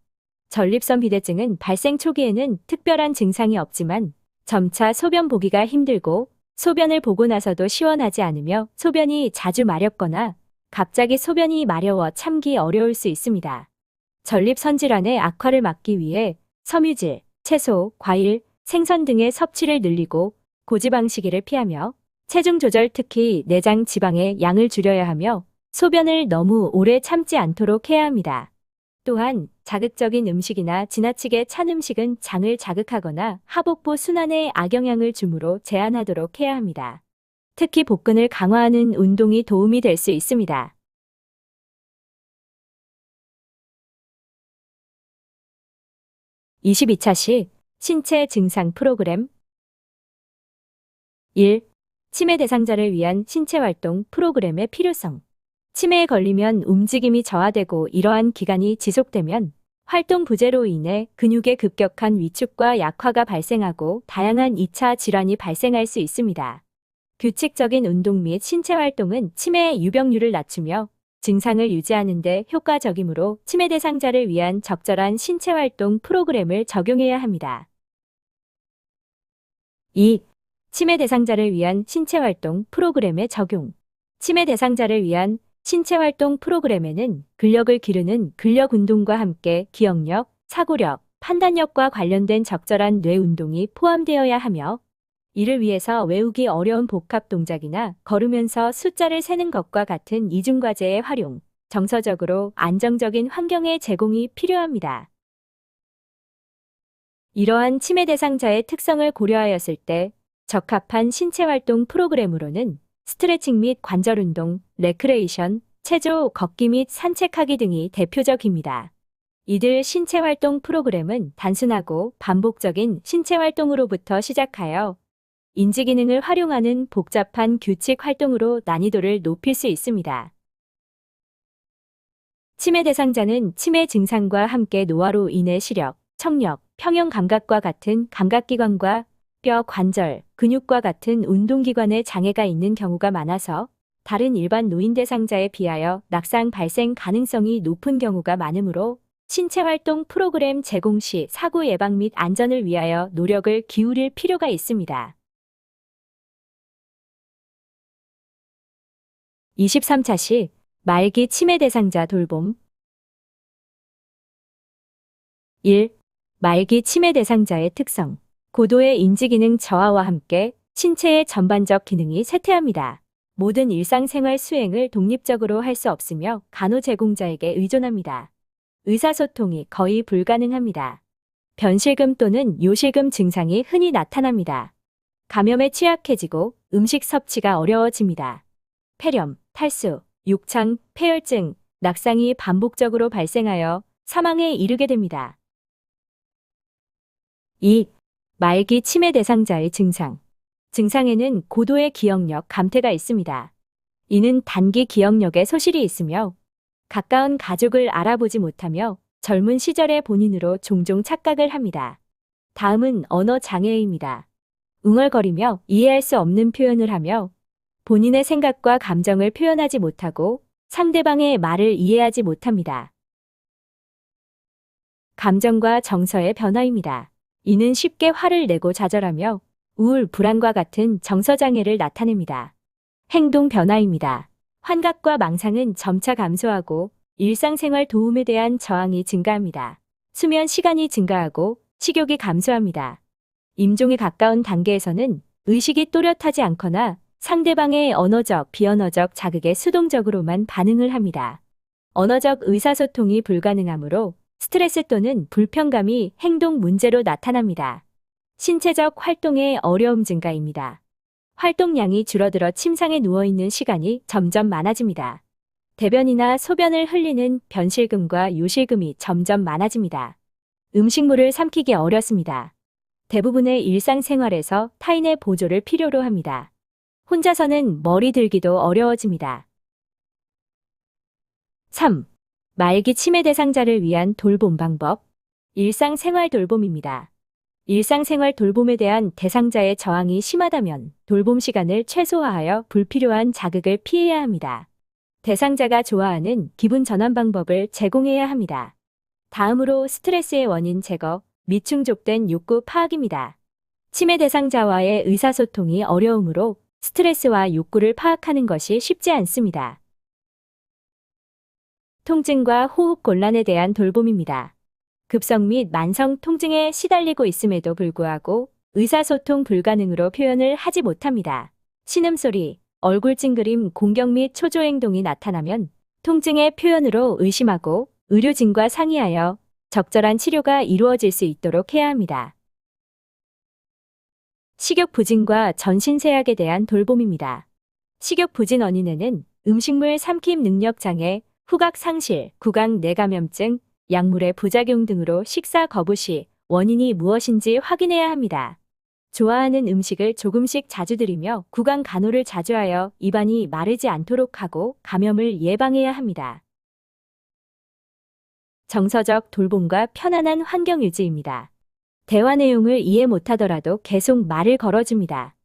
전립선 비대증은 발생 초기에는 특별한 증상이 없지만 점차 소변 보기가 힘들고 소변을 보고 나서도 시원하지 않으며 소변이 자주 마렵거나 갑자기 소변이 마려워 참기 어려울 수 있습니다. 전립선 질환의 악화를 막기 위해 섬유질, 채소, 과일, 생선 등의 섭취를 늘리고 고지방식이를 피하며 체중 조절 특히 내장 지방의 양을 줄여야 하며 소변을 너무 오래 참지 않도록 해야 합니다. 또한 자극적인 음식이나 지나치게 찬 음식은 장을 자극하거나 하복부 순환에 악영향을 주므로 제한하도록 해야 합니다. 특히 복근을 강화하는 운동이 도움이 될 수 있습니다. 22차 시 신체 증상 프로그램 1. 치매 대상자를 위한 신체 활동 프로그램의 필요성. 치매에 걸리면 움직임이 저하되고 이러한 기간이 지속되면 활동 부재로 인해 근육의 급격한 위축과 약화가 발생하고 다양한 2차 질환이 발생할 수 있습니다. 규칙적인 운동 및 신체 활동은 치매의 유병률을 낮추며 증상을 유지하는 데 효과적이므로 치매 대상자를 위한 적절한 신체 활동 프로그램을 적용해야 합니다. 2. 치매 대상자를 위한 신체 활동 프로그램의 적용. 치매 대상자를 위한 신체 활동 프로그램에는 근력을 기르는 근력 운동과 함께 기억력, 사고력, 판단력과 관련된 적절한 뇌 운동이 포함되어야 하며 이를 위해서 외우기 어려운 복합 동작이나 걸으면서 숫자를 세는 것과 같은 이중과제의 활용, 정서적으로 안정적인 환경의 제공이 필요합니다. 이러한 치매 대상자의 특성을 고려하였을 때 적합한 신체 활동 프로그램으로는 스트레칭 및 관절 운동, 레크레이션, 체조, 걷기 및 산책하기 등이 대표적입니다. 이들 신체 활동 프로그램은 단순하고 반복적인 신체 활동으로부터 시작하여 인지 기능을 활용하는 복잡한 규칙 활동으로 난이도를 높일 수 있습니다. 치매 대상자는 치매 증상과 함께 노화로 인해 시력, 청력, 평형 감각과 같은 감각기관과 뼈, 관절, 근육과 같은 운동기관에 장애가 있는 경우가 많아서 다른 일반 노인 대상자에 비하여 낙상 발생 가능성이 높은 경우가 많으므로 신체 활동 프로그램 제공 시 사고 예방 및 안전을 위하여 노력을 기울일 필요가 있습니다. 23차 시 말기 치매 대상자 돌봄 1. 말기 치매 대상자의 특성. 고도의 인지기능 저하와 함께 신체의 전반적 기능이 쇠퇴합니다. 모든 일상생활 수행을 독립적으로 할 수 없으며 간호 제공자에게 의존합니다. 의사소통이 거의 불가능합니다. 변실금 또는 요실금 증상이 흔히 나타납니다. 감염에 취약해지고 음식 섭취가 어려워집니다. 폐렴, 탈수, 욕창, 폐혈증, 낙상이 반복적으로 발생하여 사망에 이르게 됩니다. 2. 말기 치매 대상자의 증상. 증상에는 고도의 기억력 감퇴가 있습니다. 이는 단기 기억력에 소실이 있으며 가까운 가족을 알아보지 못하며 젊은 시절의 본인으로 종종 착각을 합니다. 다음은 언어 장애입니다. 웅얼거리며 이해할 수 없는 표현을 하며 본인의 생각과 감정을 표현하지 못하고 상대방의 말을 이해하지 못합니다. 감정과 정서의 변화입니다. 이는 쉽게 화를 내고 좌절하며 우울, 불안과 같은 정서장애를 나타냅니다. 행동 변화입니다. 환각과 망상은 점차 감소하고 일상생활 도움에 대한 저항이 증가합니다. 수면 시간이 증가하고 식욕이 감소합니다. 임종에 가까운 단계에서는 의식이 또렷하지 않거나 상대방의 언어적, 비언어적 자극에 수동적으로만 반응을 합니다. 언어적 의사소통이 불가능하므로 스트레스 또는 불편감이 행동 문제로 나타납니다. 신체적 활동의 어려움 증가입니다. 활동량이 줄어들어 침상에 누워있는 시간이 점점 많아집니다. 대변이나 소변을 흘리는 변실금과 요실금이 점점 많아집니다. 음식물을 삼키기 어렵습니다. 대부분의 일상생활에서 타인의 보조를 필요로 합니다. 혼자서는 머리 들기도 어려워집니다. 3. 말기 치매 대상자를 위한 돌봄 방법. 일상생활 돌봄입니다. 일상생활 돌봄에 대한 대상자의 저항이 심하다면 돌봄 시간을 최소화하여 불필요한 자극을 피해야 합니다. 대상자가 좋아하는 기분 전환 방법을 제공해야 합니다. 다음으로 스트레스의 원인 제거, 미충족된 욕구 파악입니다. 치매 대상자와의 의사소통이 어려우므로 스트레스와 욕구를 파악하는 것이 쉽지 않습니다. 통증과 호흡 곤란에 대한 돌봄입니다. 급성 및 만성 통증에 시달리고 있음에도 불구하고 의사소통 불가능으로 표현을 하지 못합니다. 신음소리, 얼굴 찡그림, 공격 및 초조 행동이 나타나면 통증의 표현으로 의심하고 의료진과 상의하여 적절한 치료가 이루어질 수 있도록 해야 합니다. 식욕 부진과 전신세약에 대한 돌봄입니다. 식욕 부진 원인에는 음식물 삼킴 능력 장애, 후각 상실, 구강 내감염증, 약물의 부작용 등으로 식사 거부 시 원인이 무엇인지 확인해야 합니다. 좋아하는 음식을 조금씩 자주 드리며 구강 간호를 자주 하여 입안이 마르지 않도록 하고 감염을 예방해야 합니다. 정서적 돌봄과 편안한 환경 유지입니다. 대화 내용을 이해 못하더라도 계속 말을 걸어줍니다.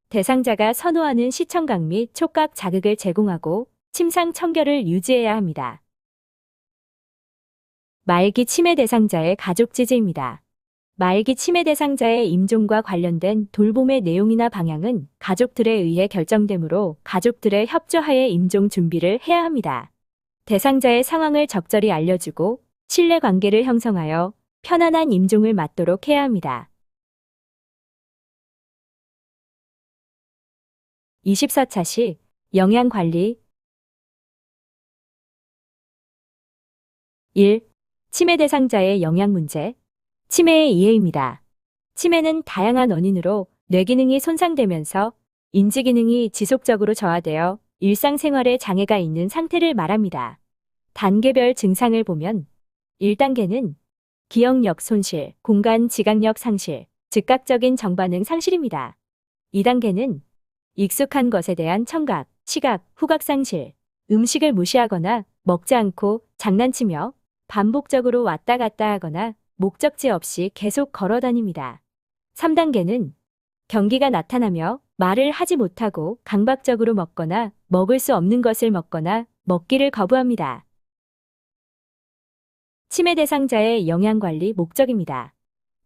대상자가 선호하는 시청각 및 촉각 자극을 제공하고 침상 청결을 유지해야 합니다. 말기 치매 대상자의 가족 지지입니다. 말기 치매 대상자의 임종과 관련된 돌봄의 내용이나 방향은 가족들에 의해 결정되므로 가족들의 협조하에 임종 준비를 해야 합니다. 대상자의 상황을 적절히 알려주고 신뢰관계를 형성하여 편안한 임종을 맞도록 해야 합니다. 24차 시 영양관리 1. 치매 대상자의 영양 문제. 치매의 이해입니다. 치매는 다양한 원인으로 뇌기능이 손상되면서 인지기능이 지속적으로 저하되어 일상생활에 장애가 있는 상태를 말합니다. 단계별 증상을 보면 1단계는 기억력 손실, 공간 지각력 상실, 즉각적인 정반응 상실입니다. 2단계는 익숙한 것에 대한 청각, 시각, 후각 상실, 음식을 무시하거나 먹지 않고 장난치며 반복적으로 왔다 갔다 하거나 목적지 없이 계속 걸어 다닙니다. 3단계는 경기가 나타나며 말을 하지 못하고 강박적으로 먹거나 먹을 수 없는 것을 먹거나 먹기를 거부합니다. 치매 대상자의 영양관리 목적입니다.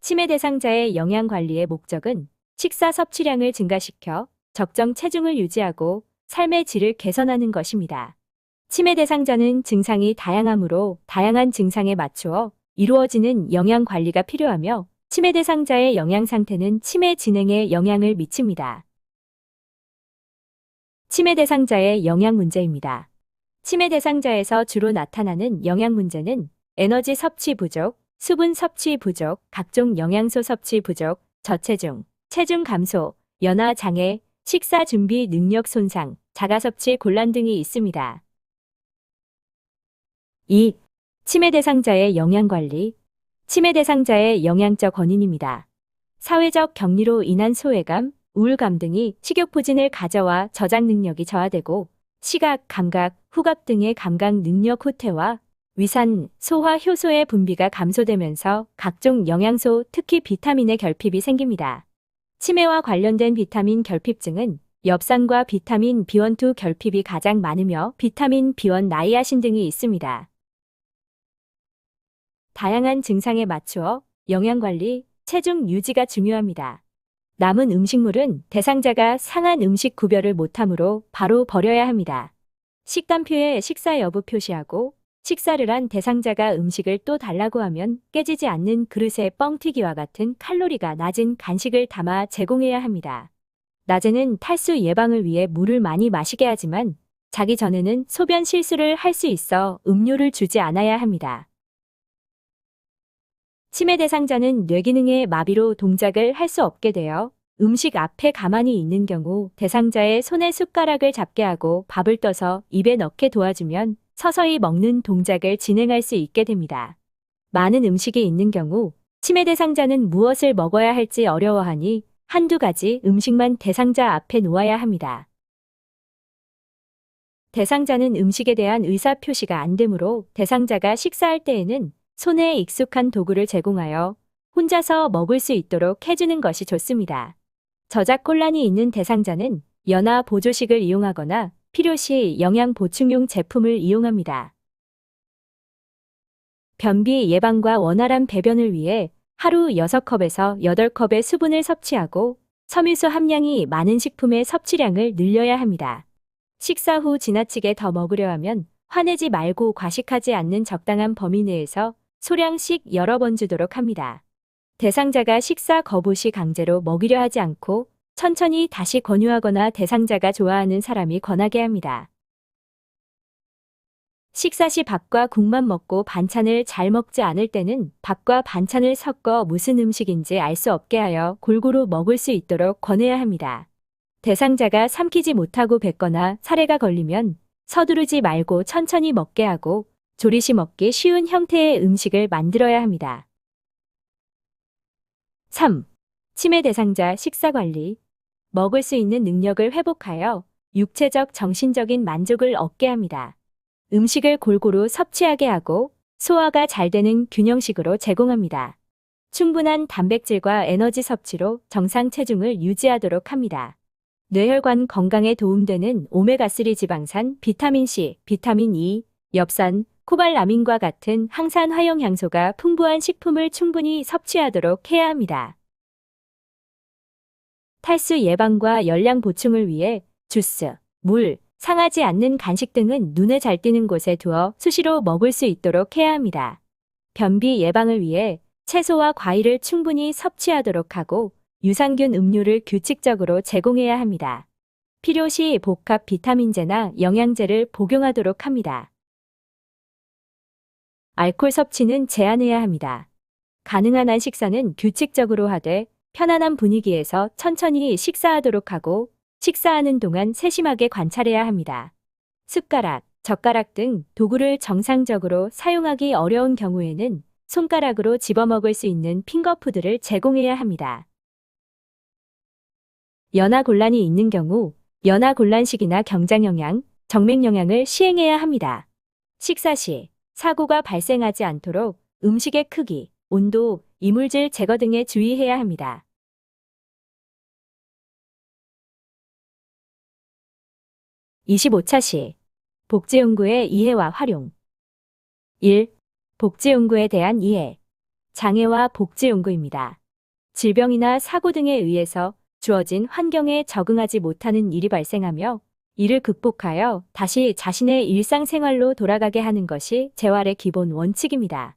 치매 대상자의 영양관리의 목적은 식사 섭취량을 증가시켜 적정 체중을 유지하고 삶의 질을 개선하는 것입니다. 치매 대상자는 증상이 다양하므로 다양한 증상에 맞추어 이루어지는 영양관리가 필요하며 치매 대상자의 영양 상태는 치매 진행에 영향을 미칩니다. 치매 대상자의 영양 문제입니다. 치매 대상자에서 주로 나타나는 영양 문제는 에너지 섭취 부족, 수분 섭취 부족, 각종 영양소 섭취 부족, 저체중, 체중 감소, 연화 장애, 식사 준비 능력 손상, 자가 섭취 곤란 등이 있습니다. 2. 치매 대상자의 영양관리. 치매 대상자의 영양적 원인입니다. 사회적 격리로 인한 소외감, 우울감 등이 식욕부진을 가져와 저장 능력이 저하되고 시각, 감각, 후각 등의 감각 능력 후퇴와 위산, 소화 효소의 분비가 감소되면서 각종 영양소, 특히 비타민의 결핍이 생깁니다. 치매와 관련된 비타민 결핍증은 엽산과 비타민 B12 결핍이 가장 많으며 비타민 B1 나이아신 등이 있습니다. 다양한 증상에 맞추어 영양관리, 체중 유지가 중요합니다. 남은 음식물은 대상자가 상한 음식 구별을 못하므로 바로 버려야 합니다. 식단표에 식사 여부 표시하고 식사를 한 대상자가 음식을 또 달라고 하면 깨지지 않는 그릇에 뻥튀기와 같은 칼로리가 낮은 간식을 담아 제공해야 합니다. 낮에는 탈수 예방을 위해 물을 많이 마시게 하지만 자기 전에는 소변 실수를 할 수 있어 음료를 주지 않아야 합니다. 치매 대상자는 뇌기능의 마비로 동작을 할 수 없게 되어 음식 앞에 가만히 있는 경우 대상자의 손에 숟가락을 잡게 하고 밥을 떠서 입에 넣게 도와주면 서서히 먹는 동작을 진행할 수 있게 됩니다. 많은 음식이 있는 경우 치매 대상자는 무엇을 먹어야 할지 어려워하니 한두 가지 음식만 대상자 앞에 놓아야 합니다. 대상자는 음식에 대한 의사표시가 안 되므로 대상자가 식사할 때에는 손에 익숙한 도구를 제공하여 혼자서 먹을 수 있도록 해주는 것이 좋습니다. 저작곤란이 있는 대상자는 연화 보조식을 이용하거나 필요시 영양 보충용 제품을 이용합니다. 변비 예방과 원활한 배변을 위해 하루 6컵에서 8컵의 수분을 섭취하고 섬유소 함량이 많은 식품의 섭취량을 늘려야 합니다. 식사 후 지나치게 더 먹으려 하면 화내지 말고 과식하지 않는 적당한 범위 내에서 소량씩 여러 번 주도록 합니다. 대상자가 식사 거부 시 강제로 먹이려 하지 않고 천천히 다시 권유하거나 대상자가 좋아하는 사람이 권하게 합니다. 식사 시 밥과 국만 먹고 반찬을 잘 먹지 않을 때는 밥과 반찬을 섞어 무슨 음식인지 알 수 없게 하여 골고루 먹을 수 있도록 권해야 합니다. 대상자가 삼키지 못하고 뱉거나 사례가 걸리면 서두르지 말고 천천히 먹게 하고 조리시 먹기 쉬운 형태의 음식을 만들어야 합니다. 3. 치매 대상자 식사 관리. 먹을 수 있는 능력을 회복하여 육체적, 정신적인 만족을 얻게 합니다. 음식을 골고루 섭취하게 하고 소화가 잘 되는 균형식으로 제공합니다. 충분한 단백질과 에너지 섭취로 정상 체중을 유지하도록 합니다. 뇌혈관 건강에 도움되는 오메가3 지방산, 비타민C, 비타민 E, 엽산, 코발라민과 같은 항산 화용향소가 풍부한 식품을 충분히 섭취하도록 해야 합니다. 탈수 예방과 열량 보충을 위해 주스, 물, 상하지 않는 간식 등은 눈에 잘 띄는 곳에 두어 수시로 먹을 수 있도록 해야 합니다. 변비 예방을 위해 채소와 과일을 충분히 섭취하도록 하고 유산균 음료를 규칙적으로 제공해야 합니다. 필요시 복합 비타민제나 영양제를 복용하도록 합니다. 알코올 섭취는 제한해야 합니다. 가능한 한 식사는 규칙적으로 하되 편안한 분위기에서 천천히 식사하도록 하고 식사하는 동안 세심하게 관찰해야 합니다. 숟가락, 젓가락 등 도구를 정상적으로 사용하기 어려운 경우에는 손가락으로 집어먹을 수 있는 핑거푸드를 제공해야 합니다. 연하곤란이 있는 경우 연하곤란식이나 경장영양, 정맥영양을 시행해야 합니다. 식사 시 사고가 발생하지 않도록 음식의 크기, 온도, 이물질 제거 등에 주의해야 합니다. 25차 시 복지용구의 이해와 활용 1. 복지용구에 대한 이해 장애와 복지용구입니다. 질병이나 사고 등에 의해서 주어진 환경에 적응하지 못하는 일이 발생하며 이를 극복하여 다시 자신의 일상생활로 돌아가게 하는 것이 재활의 기본 원칙입니다.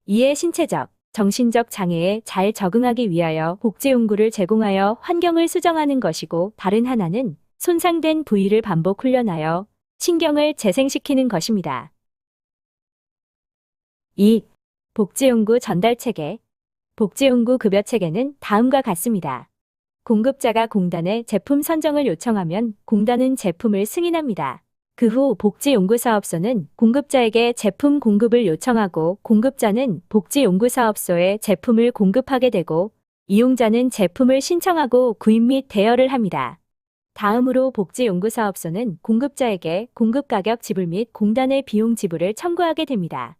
이에 신체적, 정신적 장애에 잘 적응하기 위하여 복지용구를 제공하여 환경을 수정하는 것이고 다른 하나는 손상된 부위를 반복 훈련하여 신경을 재생시키는 것입니다. 2. 복지용구 전달체계 복지용구 급여체계는 다음과 같습니다. 공급자가 공단에 제품 선정을 요청하면 공단은 제품을 승인합니다. 그 후 복지용구사업소는 공급자에게 제품 공급을 요청하고 공급자는 복지용구사업소에 제품을 공급하게 되고 이용자는 제품을 신청하고 구입 및 대여를 합니다. 다음으로 복지용구사업소는 공급자에게 공급가격 지불 및 공단의 비용 지불을 청구하게 됩니다.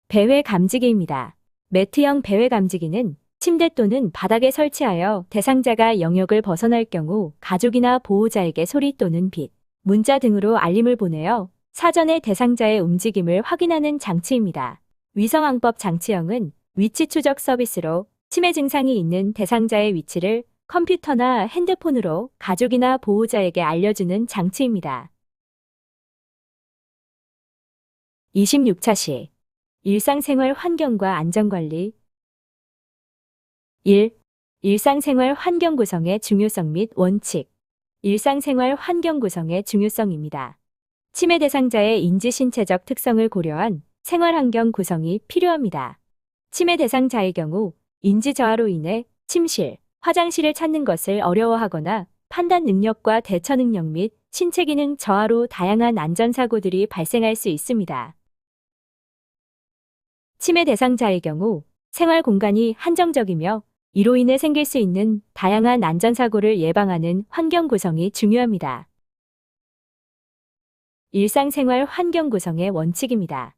배회 감지기입니다. 매트형 배회 감지기는 침대 또는 바닥에 설치하여 대상자가 영역을 벗어날 경우 가족이나 보호자에게 소리 또는 빛, 문자 등으로 알림을 보내어 사전에 대상자의 움직임을 확인하는 장치입니다. 위성왕법 장치형은 위치 추적 서비스로 치매 증상이 있는 대상자의 위치를 컴퓨터나 핸드폰으로 가족이나 보호자에게 알려주는 장치입니다. 26차 시 일상생활 환경과 안전관리 1. 일상생활 환경 구성의 중요성 및 원칙 일상생활 환경 구성의 중요성입니다. 치매 대상자의 인지신체적 특성을 고려한 생활환경 구성이 필요합니다. 치매 대상자의 경우 인지 저하로 인해 침실, 화장실을 찾는 것을 어려워하거나 판단 능력과 대처 능력 및 신체 기능 저하로 다양한 안전사고들이 발생할 수 있습니다. 치매 대상자의 경우 생활 공간이 한정적이며 이로 인해 생길 수 있는 다양한 안전사고를 예방하는 환경 구성이 중요합니다. 일상생활 환경 구성의 원칙입니다.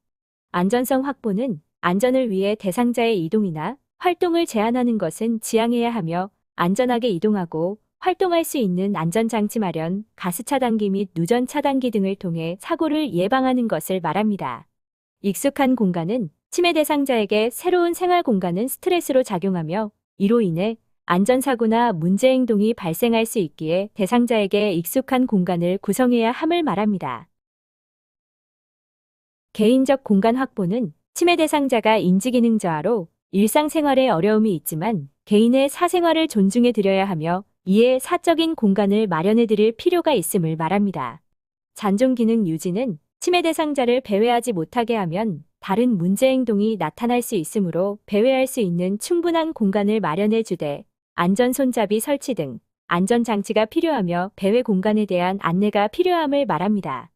안전성 확보는 안전을 위해 대상자의 이동이나 활동을 제한하는 것은 지양해야 하며 안전하게 이동하고 활동할 수 있는 안전장치 마련, 가스 차단기 및 누전 차단기 등을 통해 사고를 예방하는 것을 말합니다. 익숙한 공간은 치매 대상자에게 새로운 생활 공간은 스트레스로 작용하며 이로 인해 안전사고나 문제행동이 발생할 수 있기에 대상자에게 익숙한 공간을 구성해야 함을 말합니다. 개인적 공간 확보는 치매 대상자가 인지기능 저하로 일상생활에 어려움이 있지만 개인의 사생활을 존중해 드려야 하며 이에 사적인 공간을 마련해 드릴 필요가 있음을 말합니다. 잔존기능 유지는 치매 대상자를 배회하지 못하게 하면 다른 문제행동이 나타날 수 있으므로 배회할 수 있는 충분한 공간을 마련해 주되 안전손잡이 설치 등 안전장치가 필요하며 배회 공간에 대한 안내가 필요함을 말합니다.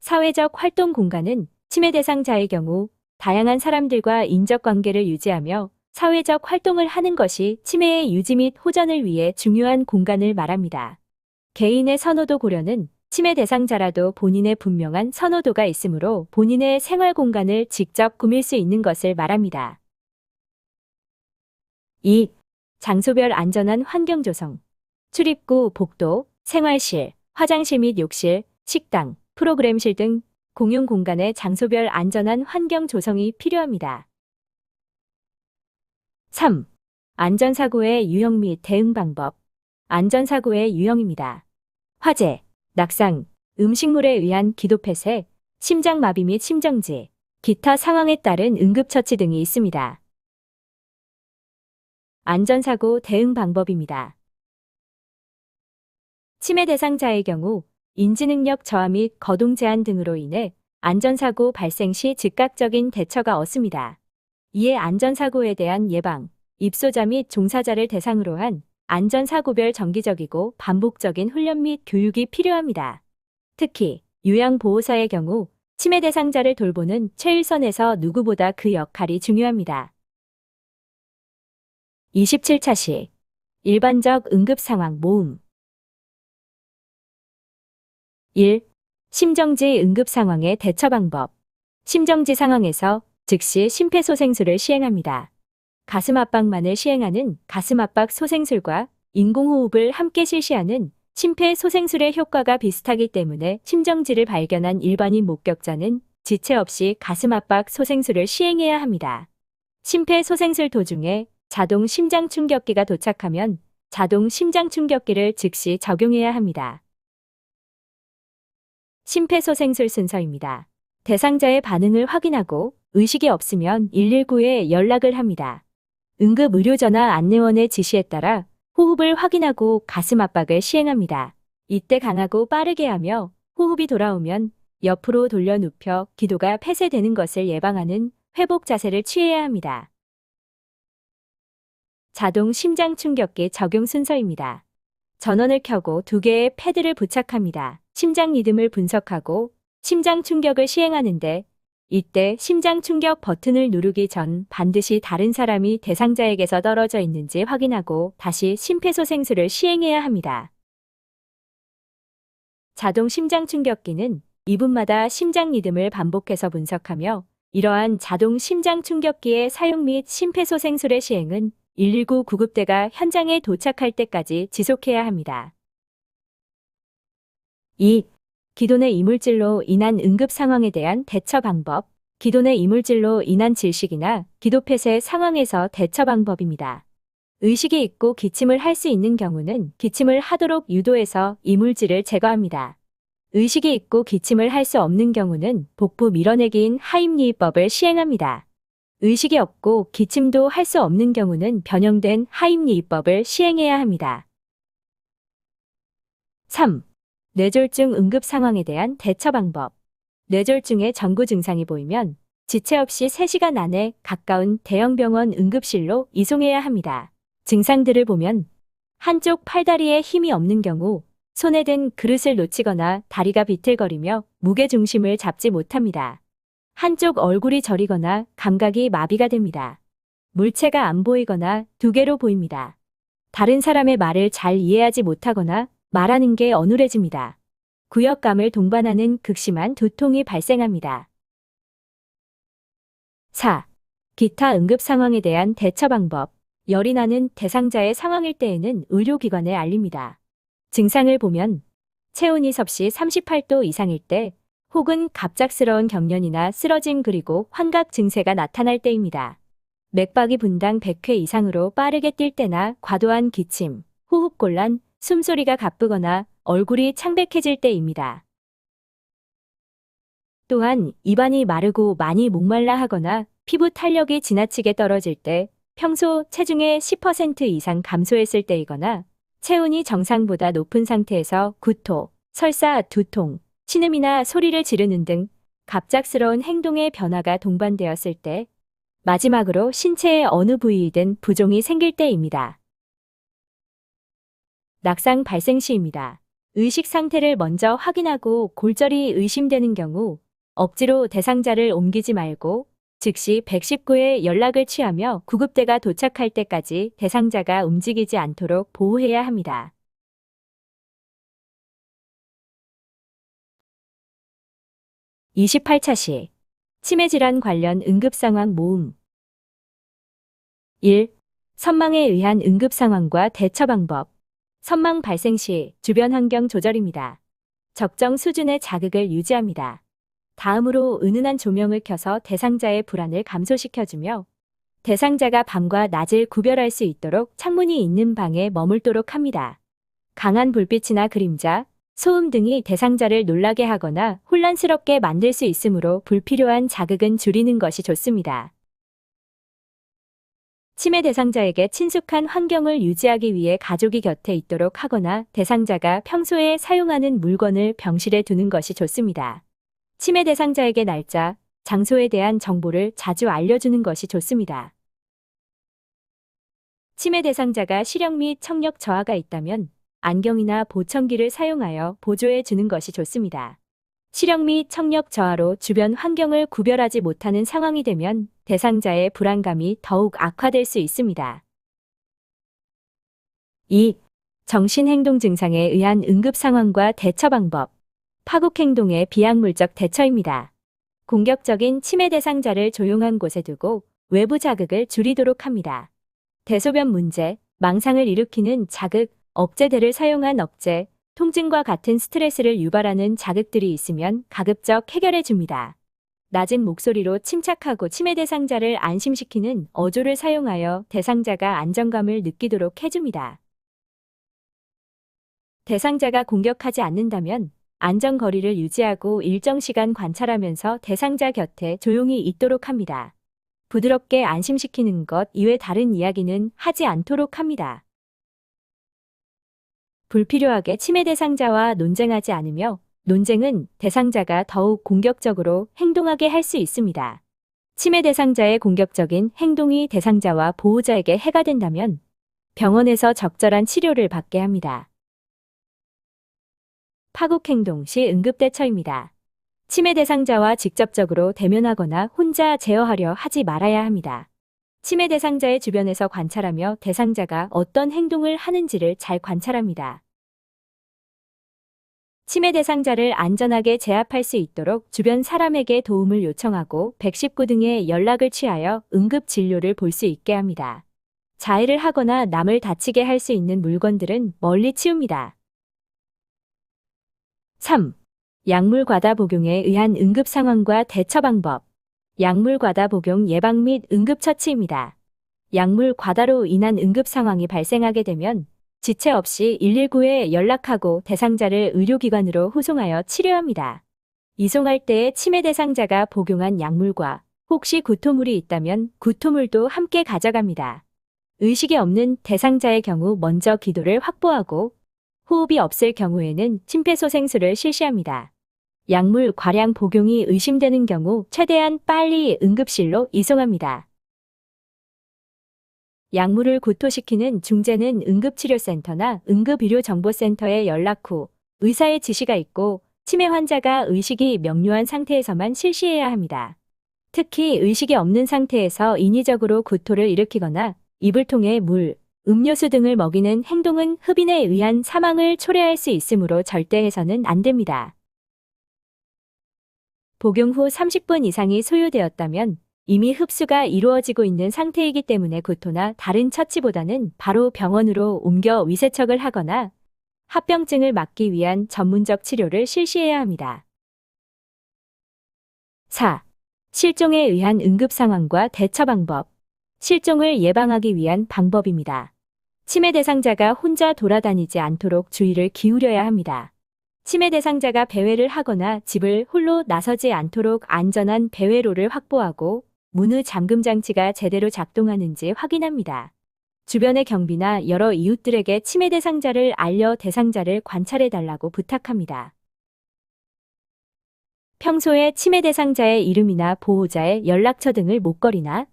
사회적 활동 공간은 치매 대상자의 경우 다양한 사람들과 인적관계를 유지하며 사회적 활동을 하는 것이 치매의 유지 및 호전을 위해 중요한 공간을 말합니다. 개인의 선호도 고려는 치매 대상자라도 본인의 분명한 선호도가 있으므로 본인의 생활 공간을 직접 꾸밀 수 있는 것을 말합니다. 2. 장소별 안전한 환경 조성. 출입구, 복도, 생활실, 화장실 및 욕실, 식당, 프로그램실 등 공용 공간의 장소별 안전한 환경 조성이 필요합니다. 3. 안전사고의 유형 및 대응 방법. 안전사고의 유형입니다. 화재, 낙상, 음식물에 의한 기도폐쇄, 심장마비 및 심정지, 기타 상황에 따른 응급처치 등이 있습니다. 안전사고 대응 방법입니다. 치매 대상자의 경우 인지능력 저하 및 거동 제한 등으로 인해 안전사고 발생 시 즉각적인 대처가 없습니다. 이에 안전사고에 대한 예방, 입소자 및 종사자를 대상으로 한 안전사고별 정기적이고 반복적인 훈련 및 교육이 필요합니다. 특히 요양보호사의 경우 치매 대상자를 돌보는 최일선에서 누구보다 그 역할이 중요합니다. 27차 시 일반적 응급상황 모음 1. 심정지 응급상황의 대처 방법. 심정지 상황에서 즉시 심폐소생술을 시행합니다. 가슴 압박만을 시행하는 가슴 압박 소생술과 인공호흡을 함께 실시하는 심폐소생술의 효과가 비슷하기 때문에 심정지를 발견한 일반인 목격자는 지체 없이 가슴 압박 소생술을 시행해야 합니다. 심폐소생술 도중에 자동 심장 충격기가 도착하면 자동 심장 충격기를 즉시 적용해야 합니다. 심폐소생술 순서입니다. 대상자의 반응을 확인하고 의식이 없으면 119에 연락을 합니다. 응급의료전화 안내원의 지시에 따라 호흡을 확인하고 가슴 압박을 시행합니다. 이때 강하고 빠르게 하며 호흡이 돌아오면 옆으로 돌려 눕혀 기도가 폐쇄되는 것을 예방하는 회복 자세를 취해야 합니다. 자동 심장 충격기 적용 순서입니다. 전원을 켜고 2개의 패드를 부착합니다. 심장 리듬을 분석하고 심장 충격을 시행하는데 이때 심장 충격 버튼을 누르기 전 반드시 다른 사람이 대상자에게서 떨어져 있는지 확인하고 다시 심폐소생술을 시행해야 합니다. 자동 심장 충격기는 2분마다 심장 리듬을 반복해서 분석하며 이러한 자동 심장 충격기의 사용 및 심폐소생술의 시행은 119 구급대가 현장에 도착할 때까지 지속해야 합니다. 2. 기도 내 이물질로 인한 응급 상황에 대한 대처 방법. 기도 내 이물질로 인한 질식이나 기도 폐쇄 상황에서 대처 방법입니다. 의식이 있고 기침을 할 수 있는 경우는 기침을 하도록 유도해서 이물질을 제거합니다. 의식이 있고 기침을 할 수 없는 경우는 복부 밀어내기인 하임리히법을 시행합니다. 의식이 없고 기침도 할 수 없는 경우는 변형된 하임리히법을 시행해야 합니다. 3. 뇌졸중 응급 상황에 대한 대처 방법. 뇌졸중의 전구 증상이 보이면 지체 없이 3시간 안에 가까운 대형병원 응급실로 이송해야 합니다. 증상들을 보면 한쪽 팔다리에 힘이 없는 경우 손에 든 그릇을 놓치거나 다리가 비틀거리며 무게중심을 잡지 못합니다. 한쪽 얼굴이 저리거나 감각이 마비가 됩니다. 물체가 안 보이거나 2개로 보입니다. 다른 사람의 말을 잘 이해하지 못하거나 말하는 게 어눌해집니다. 구역감을 동반하는 극심한 두통이 발생합니다. 4. 기타 응급 상황에 대한 대처 방법. 열이 나는 대상자의 상황일 때에는 의료기관에 알립니다. 증상을 보면 체온이 섭씨 38도 이상일 때 혹은 갑작스러운 경련이나 쓰러짐 그리고 환각 증세가 나타날 때입니다. 맥박이 분당 100회 이상으로 빠르게 뛸 때나 과도한 기침, 호흡곤란, 숨소리가 가쁘거나 얼굴이 창백해질 때입니다. 또한 입안이 마르고 많이 목말라 하거나 피부 탄력이 지나치게 떨어질 때, 평소 체중의 10% 이상 감소했을 때이거나 체온이 정상보다 높은 상태에서 구토, 설사, 두통, 신음이나 소리를 지르는 등 갑작스러운 행동의 변화가 동반되었을 때, 마지막으로 신체의 어느 부위이든 부종이 생길 때입니다. 낙상 발생 시입니다. 의식 상태를 먼저 확인하고 골절이 의심되는 경우 억지로 대상자를 옮기지 말고 즉시 119에 연락을 취하며 구급대가 도착할 때까지 대상자가 움직이지 않도록 보호해야 합니다. 28차 시 치매 질환 관련 응급상황 모음 1. 선망에 의한 응급상황과 대처 방법. 선망 발생 시 주변 환경 조절입니다. 적정 수준의 자극을 유지합니다. 다음으로 은은한 조명을 켜서 대상자의 불안을 감소시켜주며 대상자가 밤과 낮을 구별할 수 있도록 창문이 있는 방에 머물도록 합니다. 강한 불빛이나 그림자, 소음 등이 대상자를 놀라게 하거나 혼란스럽게 만들 수 있으므로 불필요한 자극은 줄이는 것이 좋습니다. 치매 대상자에게 친숙한 환경을 유지하기 위해 가족이 곁에 있도록 하거나 대상자가 평소에 사용하는 물건을 병실에 두는 것이 좋습니다. 치매 대상자에게 날짜, 장소에 대한 정보를 자주 알려주는 것이 좋습니다. 치매 대상자가 시력 및 청력 저하가 있다면 안경이나 보청기를 사용하여 보조해 주는 것이 좋습니다. 시력 및 청력 저하로 주변 환경을 구별하지 못하는 상황이 되면 대상자의 불안감이 더욱 악화될 수 있습니다. 2. 정신행동 증상에 의한 응급 상황과 대처 방법. 파국행동의 비약물적 대처입니다. 공격적인 치매 대상자를 조용한 곳에 두고 외부 자극을 줄이도록 합니다. 대소변 문제, 망상을 일으키는 자극, 억제대를 사용한 억제, 통증과 같은 스트레스를 유발하는 자극들이 있으면 가급적 해결해 줍니다. 낮은 목소리로 침착하고 치매 대상자를 안심시키는 어조를 사용하여 대상자가 안정감을 느끼도록 해줍니다. 대상자가 공격하지 않는다면 안전거리를 유지하고 일정 시간 관찰하면서 대상자 곁에 조용히 있도록 합니다. 부드럽게 안심시키는 것 이외 다른 이야기는 하지 않도록 합니다. 불필요하게 치매 대상자와 논쟁하지 않으며 논쟁은 대상자가 더욱 공격적으로 행동하게 할 수 있습니다. 치매 대상자의 공격적인 행동이 대상자와 보호자에게 해가 된다면 병원에서 적절한 치료를 받게 합니다. 파국행동 시 응급대처입니다. 치매 대상자와 직접적으로 대면하거나 혼자 제어하려 하지 말아야 합니다. 치매 대상자의 주변에서 관찰하며 대상자가 어떤 행동을 하는지를 잘 관찰합니다. 치매 대상자를 안전하게 제압할 수 있도록 주변 사람에게 도움을 요청하고 119 등의 연락을 취하여 응급 진료를 볼 수 있게 합니다. 자해를 하거나 남을 다치게 할 수 있는 물건들은 멀리 치웁니다. 3. 약물 과다 복용에 의한 응급 상황과 대처 방법. 약물 과다 복용 예방 및 응급 처치입니다. 약물 과다로 인한 응급 상황이 발생하게 되면 지체 없이 119에 연락하고 대상자를 의료기관으로 후송하여 치료합니다. 이송할 때에 치매 대상자가 복용한 약물과 혹시 구토물이 있다면 구토물도 함께 가져갑니다. 의식이 없는 대상자의 경우 먼저 기도를 확보하고 호흡이 없을 경우에는 심폐소생술을 실시합니다. 약물 과량 복용이 의심되는 경우 최대한 빨리 응급실로 이송합니다. 약물을 구토시키는 중재는 응급치료센터나 응급의료정보센터에 연락 후 의사의 지시가 있고 치매 환자가 의식이 명료한 상태에서만 실시해야 합니다. 특히 의식이 없는 상태에서 인위적으로 구토를 일으키거나 입을 통해 물, 음료수 등을 먹이는 행동은 흡인에 의한 사망을 초래할 수 있으므로 절대 해서는 안 됩니다. 복용 후 30분 이상이 소요되었다면 이미 흡수가 이루어지고 있는 상태이기 때문에 구토나 다른 처치보다는 바로 병원으로 옮겨 위세척을 하거나 합병증을 막기 위한 전문적 치료를 실시해야 합니다. 4. 실종에 의한 응급 상황과 대처 방법. 실종을 예방하기 위한 방법입니다. 치매 대상자가 혼자 돌아다니지 않도록 주의를 기울여야 합니다. 치매 대상자가 배회를 하거나 집을 홀로 나서지 않도록 안전한 배회로를 확보하고 문의 잠금 장치가 제대로 작동하는지 확인합니다. 주변의 경비나 여러 이웃들에게 치매 대상자를 알려 대상자를 관찰해 달라고 부탁합니다. 평소에 치매 대상자의 이름이나 보호자의 연락처 등을 목걸이나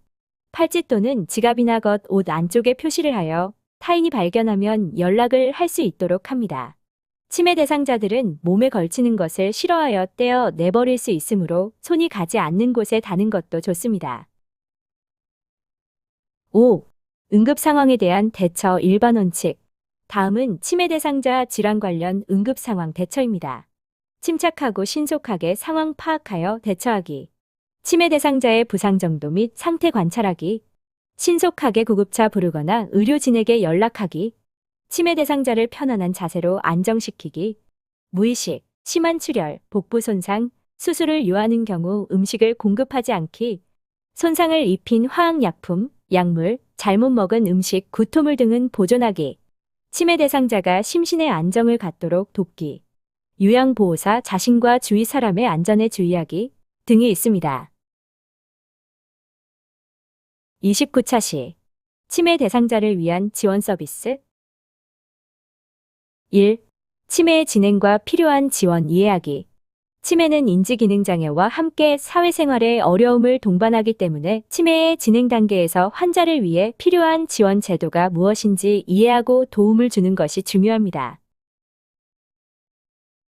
팔찌 또는 지갑이나 옷 안쪽에 표시를 하여 타인이 발견하면 연락을 할 수 있도록 합니다. 치매 대상자들은 몸에 걸치는 것을 싫어하여 떼어 내버릴 수 있으므로 손이 가지 않는 곳에 다는 것도 좋습니다. 5. 응급 상황에 대한 대처 일반 원칙. 다음은 치매 대상자 질환 관련 응급 상황 대처입니다. 침착하고 신속하게 상황 파악하여 대처하기. 치매 대상자의 부상 정도 및 상태 관찰하기. 신속하게 구급차 부르거나 의료진에게 연락하기. 치매 대상자를 편안한 자세로 안정시키기. 무의식, 심한 출혈, 복부 손상, 수술을 요하는 경우 음식을 공급하지 않기. 손상을 입힌 화학약품, 약물, 잘못 먹은 음식, 구토물 등은 보존하기. 치매 대상자가 심신의 안정을 갖도록 돕기. 요양보호사 자신과 주위 사람의 안전에 주의하기 등이 있습니다. 29차 시 치매 대상자를 위한 지원 서비스. 1. 치매 진행과 필요한 지원 이해하기. 치매는 인지기능장애와 함께 사회생활에 어려움을 동반하기 때문에 치매의 진행 단계에서 환자를 위해 필요한 지원 제도가 무엇인지 이해하고 도움을 주는 것이 중요합니다.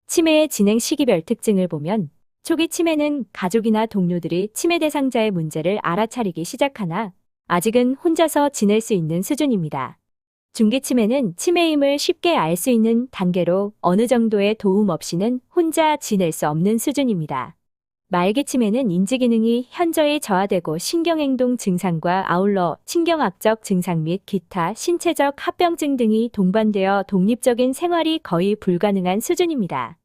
치매의 진행 시기별 특징을 보면 초기 치매는 가족이나 동료들이 치매 대상자의 문제를 알아차리기 시작하나 아직은 혼자서 지낼 수 있는 수준입니다. 중기 치매는 치매임을 쉽게 알 수 있는 단계로 어느 정도의 도움 없이는 혼자 지낼 수 없는 수준입니다. 말기 치매는 인지기능이 현저히 저하되고 신경행동 증상과 아울러 신경학적 증상 및 기타 신체적 합병증 등이 동반되어 독립적인 생활이 거의 불가능한 수준입니다.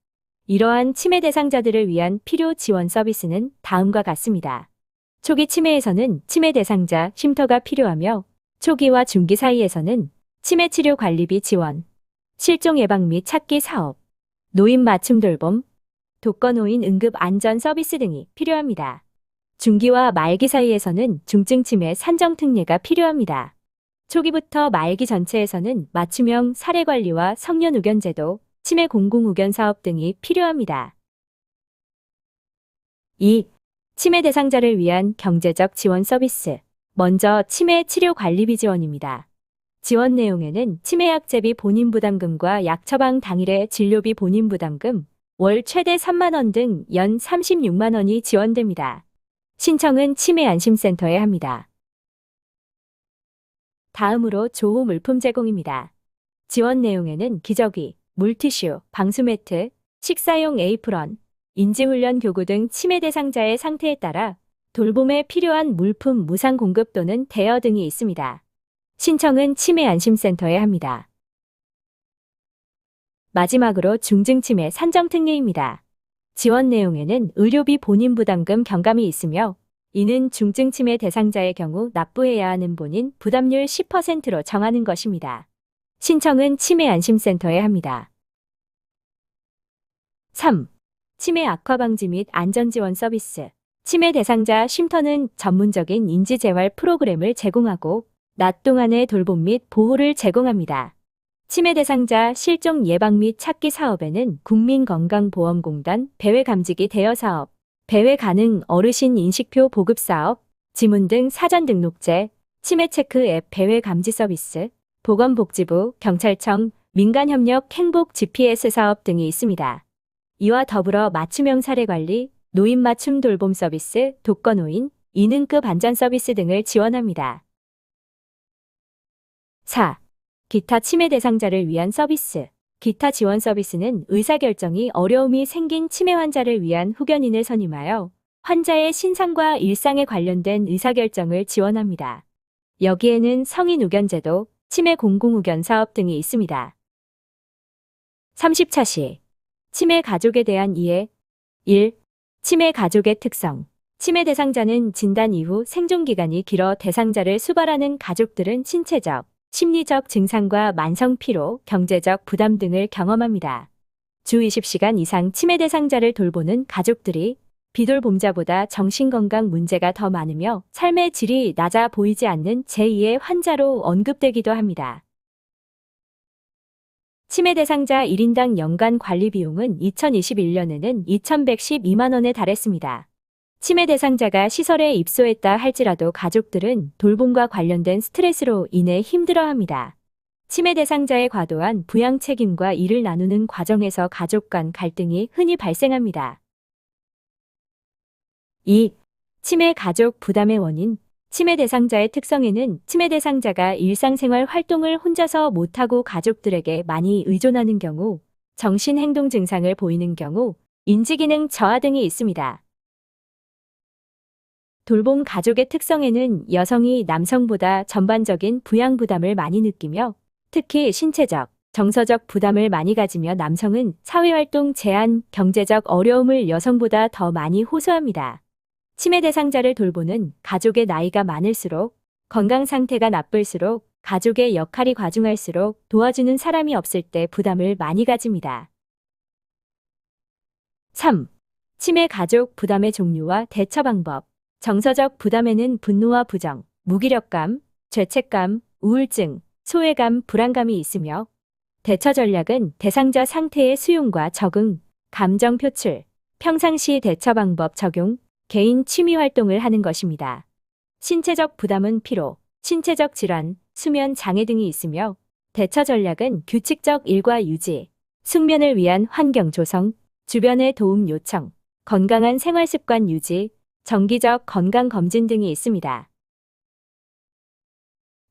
이러한 치매 대상자들을 위한 필요 지원 서비스는 다음과 같습니다. 초기 치매에서는 치매 대상자 쉼터가 필요하며 초기와 중기 사이에서는 치매 치료 관리비 지원, 실종 예방 및 찾기 사업, 노인 맞춤 돌봄, 독거노인 응급 안전 서비스 등이 필요합니다. 중기와 말기 사이에서는 중증 치매 산정 특례가 필요합니다. 초기부터 말기 전체에서는 맞춤형 사례 관리와 성년 우견 제도, 치매 공공 우견 사업 등이 필요합니다. 2. 치매 대상자를 위한 경제적 지원 서비스. 먼저 치매 치료 관리비 지원입니다. 지원 내용에는 치매약제비 본인부담금과 약 처방 당일의 진료비 본인부담금, 월 최대 3만 원 등 연 36만 원이 지원됩니다. 신청은 치매안심센터에 합니다. 다음으로 조호 물품 제공입니다. 지원 내용에는 기저귀, 물티슈, 방수매트, 식사용 에이프런, 인지훈련 교구 등 치매 대상자의 상태에 따라 돌봄에 필요한 물품 무상 공급 또는 대여 등이 있습니다. 신청은 치매안심센터에 합니다. 마지막으로 중증치매 산정 특례입니다. 지원 내용에는 의료비 본인부담금 경감이 있으며 이는 중증치매 대상자의 경우 납부해야 하는 본인 부담률 10%로 정하는 것입니다. 신청은 치매안심센터에 합니다. 3. 치매 악화 방지 및 안전지원 서비스. 치매 대상자 쉼터는 전문적인 인지재활 프로그램을 제공하고 낮 동안의 돌봄 및 보호를 제공합니다. 치매 대상자 실종 예방 및 찾기 사업에는 국민건강보험공단 배회감지기 대여 사업, 배회 가능 어르신 인식표 보급 사업, 지문 등 사전 등록제, 치매 체크 앱 배회 감지 서비스, 보건복지부, 경찰청, 민간협력 행복 GPS 사업 등이 있습니다. 이와 더불어 맞춤형 사례관리, 노인 맞춤 돌봄 서비스, 독거노인, 이능급 안전 서비스 등을 지원합니다. 4. 기타 치매 대상자를 위한 서비스. 기타 지원 서비스는 의사결정이 어려움이 생긴 치매 환자를 위한 후견인을 선임하여 환자의 신상과 일상에 관련된 의사결정을 지원합니다. 여기에는 성인 우견제도, 치매 공공 우견 사업 등이 있습니다. 30차 시 치매 가족에 대한 이해. 1. 치매 가족의 특성. 치매 대상자는 진단 이후 생존 기간이 길어 대상자를 수발하는 가족들은 신체적, 심리적 증상과 만성 피로, 경제적 부담 등을 경험합니다. 주 20시간 이상 치매 대상자를 돌보는 가족들이 비돌봄자보다 정신건강 문제가 더 많으며 삶의 질이 낮아 보이지 않는 제2의 환자로 언급되기도 합니다. 치매 대상자 1인당 연간 관리 비용은 2021년에는 2,112만 원에 달했습니다. 치매 대상자가 시설에 입소했다 할지라도 가족들은 돌봄과 관련된 스트레스로 인해 힘들어합니다. 치매 대상자의 과도한 부양 책임과 일을 나누는 과정에서 가족 간 갈등이 흔히 발생합니다. 2. 치매 가족 부담의 원인. 치매 대상자의 특성에는 치매 대상자가 일상생활 활동을 혼자서 못하고 가족들에게 많이 의존하는 경우, 정신행동 증상을 보이는 경우, 인지기능 저하 등이 있습니다. 돌봄 가족의 특성에는 여성이 남성보다 전반적인 부양 부담을 많이 느끼며 특히 신체적, 정서적 부담을 많이 가지며 남성은 사회활동 제한, 경제적 어려움을 여성보다 더 많이 호소합니다. 치매 대상자를 돌보는 가족의 나이가 많을수록, 건강 상태가 나쁠수록, 가족의 역할이 과중할수록 도와주는 사람이 없을 때 부담을 많이 가집니다. 3. 치매 가족 부담의 종류와 대처 방법. 정서적 부담에는 분노와 부정, 무기력감, 죄책감, 우울증, 소외감, 불안감이 있으며 대처 전략은 대상자 상태의 수용과 적응, 감정 표출, 평상시 대처 방법 적용, 개인 취미 활동을 하는 것입니다. 신체적 부담은 피로, 신체적 질환, 수면 장애 등이 있으며 대처 전략은 규칙적 일과 유지, 숙면을 위한 환경 조성, 주변의 도움 요청, 건강한 생활 습관 유지, 정기적 건강 검진 등이 있습니다.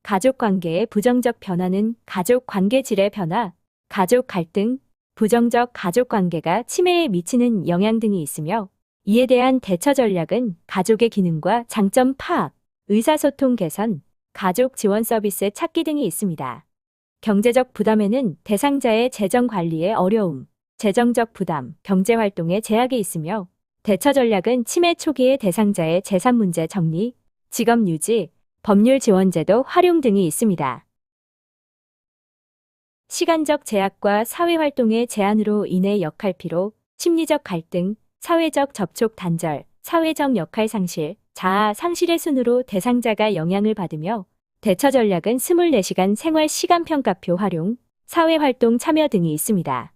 가족 관계의 부정적 변화는 가족 관계 질의 변화, 가족 갈등, 부정적 가족 관계가 치매에 미치는 영향 등이 있으며 이에 대한 대처 전략은 가족의 기능과 장점 파악, 의사소통 개선, 가족 지원 서비스 찾기 등이 있습니다. 경제적 부담에는 대상자의 재정 관리에 어려움, 재정적 부담, 경제활동에 제약이 있으며 대처 전략은 치매 초기의 대상자의 재산 문제 정리, 직업 유지, 법률 지원 제도 활용 등이 있습니다. 시간적 제약과 사회활동의 제한으로 인해 역할 피로, 심리적 갈등, 사회적 접촉 단절, 사회적 역할 상실, 자아 상실의 순으로 대상자가 영향을 받으며 대처 전략은 24시간 생활 시간평가표 활용, 사회활동 참여 등이 있습니다.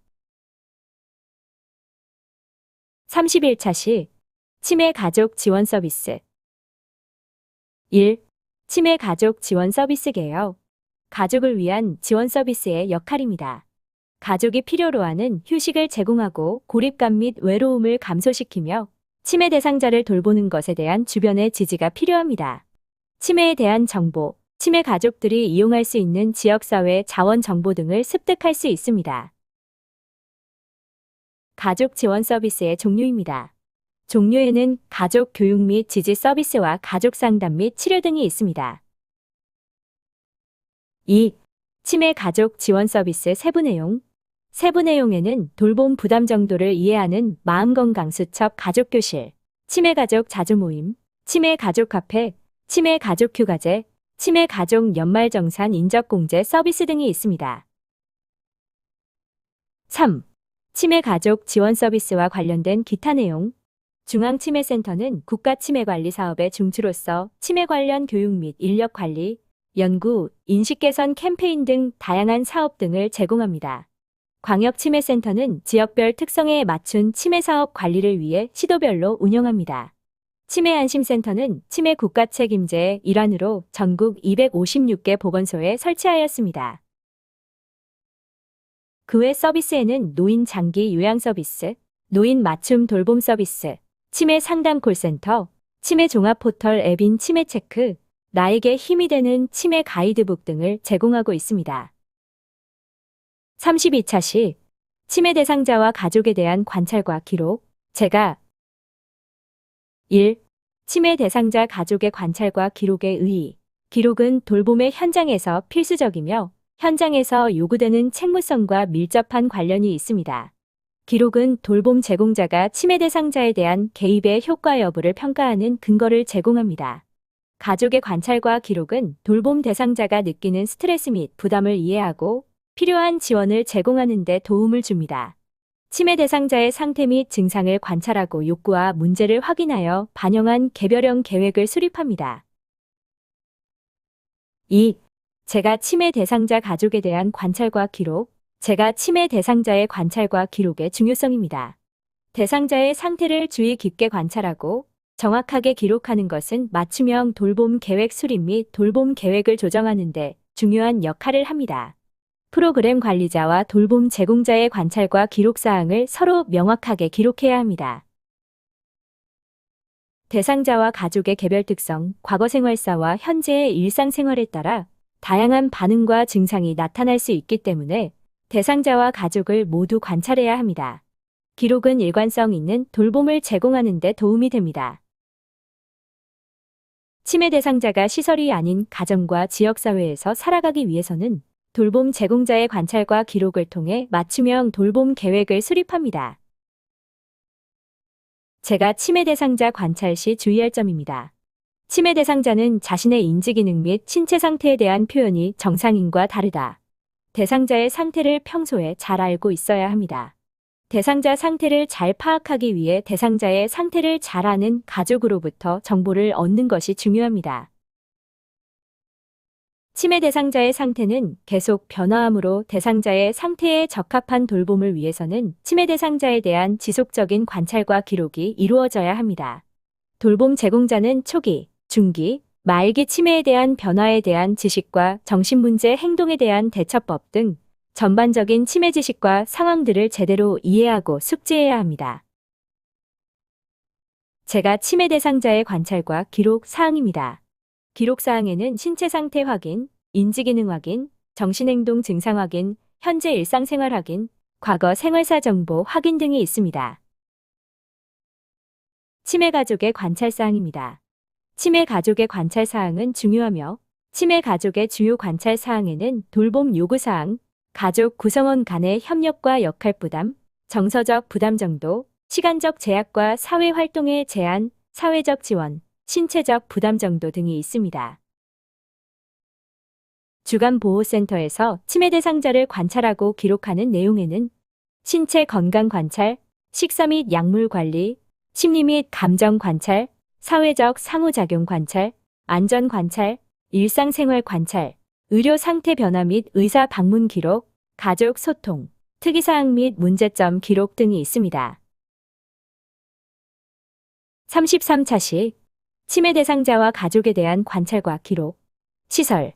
30일차 시 치매 가족 지원 서비스 1. 치매 가족 지원 서비스 개요. 가족을 위한 지원 서비스의 역할입니다. 가족이 필요로 하는 휴식을 제공하고 고립감 및 외로움을 감소시키며 치매 대상자를 돌보는 것에 대한 주변의 지지가 필요합니다. 치매에 대한 정보, 치매 가족들이 이용할 수 있는 지역사회 자원 정보 등을 습득할 수 있습니다. 가족 지원 서비스의 종류입니다. 종류에는 가족 교육 및 지지 서비스와 가족 상담 및 치료 등이 있습니다. 2. 치매 가족 지원 서비스 세부 내용. 세부 내용에는 돌봄 부담 정도를 이해하는 마음건강 수첩 가족교실, 치매 가족 자주 모임, 치매 가족 카페, 치매 가족 휴가제, 치매 가족 연말정산 인적공제 서비스 등이 있습니다. 3. 치매 가족 지원 서비스와 관련된 기타 내용. 중앙치매센터는 국가치매관리 사업의 중추로서 치매 관련 교육 및 인력 관리, 연구, 인식 개선 캠페인 등 다양한 사업 등을 제공합니다. 광역치매센터는 지역별 특성에 맞춘 치매 사업 관리를 위해 시도별로 운영합니다. 치매안심센터는 치매 국가책임제의 일환으로 전국 256개 보건소에 설치하였습니다. 그 외 서비스에는 노인 장기 요양 서비스, 노인 맞춤 돌봄 서비스, 치매 상담 콜센터, 치매 종합 포털 앱인 치매체크, 나에게 힘이 되는 치매 가이드북 등을 제공하고 있습니다. 32차 시 치매 대상자와 가족에 대한 관찰과 기록. 제가 1. 치매 대상자 가족의 관찰과 기록의 의의. 기록은 돌봄의 현장에서 필수적이며 현장에서 요구되는 책무성과 밀접한 관련이 있습니다. 기록은 돌봄 제공자가 치매 대상자에 대한 개입의 효과 여부를 평가하는 근거를 제공합니다. 가족의 관찰과 기록은 돌봄 대상자가 느끼는 스트레스 및 부담을 이해하고 필요한 지원을 제공하는 데 도움을 줍니다. 치매 대상자의 상태 및 증상을 관찰하고 욕구와 문제를 확인하여 반영한 개별형 계획을 수립합니다. 2. 제가 치매 대상자 가족에 대한 관찰과 기록. 제가 치매 대상자의 관찰과 기록의 중요성입니다. 대상자의 상태를 주의 깊게 관찰하고 정확하게 기록하는 것은 맞춤형 돌봄 계획 수립 및 돌봄 계획을 조정하는 데 중요한 역할을 합니다. 프로그램 관리자와 돌봄 제공자의 관찰과 기록 사항을 서로 명확하게 기록해야 합니다. 대상자와 가족의 개별 특성, 과거 생활사와 현재의 일상생활에 따라 다양한 반응과 증상이 나타날 수 있기 때문에 대상자와 가족을 모두 관찰해야 합니다. 기록은 일관성 있는 돌봄을 제공하는 데 도움이 됩니다. 치매 대상자가 시설이 아닌 가정과 지역사회에서 살아가기 위해서는 돌봄 제공자의 관찰과 기록을 통해 맞춤형 돌봄 계획을 수립합니다. 제가 치매 대상자 관찰 시 주의할 점입니다. 치매 대상자는 자신의 인지기능 및 신체 상태에 대한 표현이 정상인과 다르다. 대상자의 상태를 평소에 잘 알고 있어야 합니다. 대상자 상태를 잘 파악하기 위해 대상자의 상태를 잘 아는 가족으로부터 정보를 얻는 것이 중요합니다. 치매 대상자의 상태는 계속 변화하므로 대상자의 상태에 적합한 돌봄을 위해서는 치매 대상자에 대한 지속적인 관찰과 기록이 이루어져야 합니다. 돌봄 제공자는 초기, 중기, 말기 치매에 대한 변화에 대한 지식과 정신문제 행동에 대한 대처법 등 전반적인 치매 지식과 상황들을 제대로 이해하고 숙지해야 합니다. 제가 치매 대상자의 관찰과 기록 사항입니다. 기록 사항에는 신체 상태 확인, 인지기능 확인, 정신행동 증상 확인, 현재 일상생활 확인, 과거 생활사 정보 확인 등이 있습니다. 치매 가족의 관찰 사항입니다. 치매 가족의 관찰 사항은 중요하며 치매 가족의 주요 관찰 사항에는 돌봄 요구 사항, 가족 구성원 간의 협력과 역할 부담, 정서적 부담 정도, 시간적 제약과 사회 활동의 제한, 사회적 지원, 신체적 부담 정도 등이 있습니다. 주간보호센터에서 치매 대상자를 관찰하고 기록하는 내용에는 신체 건강 관찰, 식사 및 약물 관리, 심리 및 감정 관찰, 사회적 상호작용 관찰, 안전 관찰, 일상생활 관찰, 의료 상태 변화 및 의사 방문 기록, 가족 소통, 특이사항 및 문제점 기록 등이 있습니다. 33차시 치매 대상자와 가족에 대한 관찰과 기록. 시설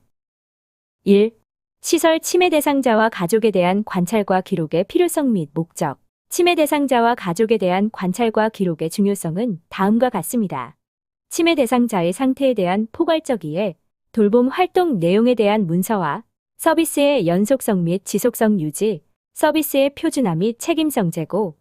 1. 시설 치매 대상자와 가족에 대한 관찰과 기록의 필요성 및 목적. 치매 대상자와 가족에 대한 관찰과 기록의 중요성은 다음과 같습니다. 치매 대상자의 상태에 대한 포괄적 이해, 돌봄 활동 내용에 대한 문서화, 서비스의 연속성 및 지속성 유지, 서비스의 표준화 및 책임성 제고,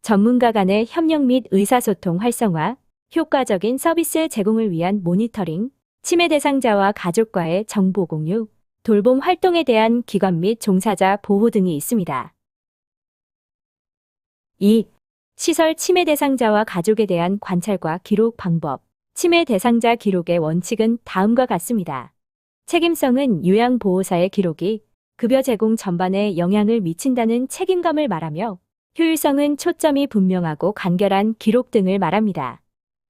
전문가 간의 협력 및 의사소통 활성화, 효과적인 서비스 제공을 위한 모니터링, 치매 대상자와 가족과의 정보 공유, 돌봄 활동에 대한 기관 및 종사자 보호 등이 있습니다. 2. 시설 치매 대상자와 가족에 대한 관찰과 기록 방법. 치매 대상자 기록의 원칙은 다음과 같습니다. 책임성은 요양보호사의 기록이 급여 제공 전반에 영향을 미친다는 책임감을 말하며, 효율성은 초점이 분명하고 간결한 기록 등을 말합니다.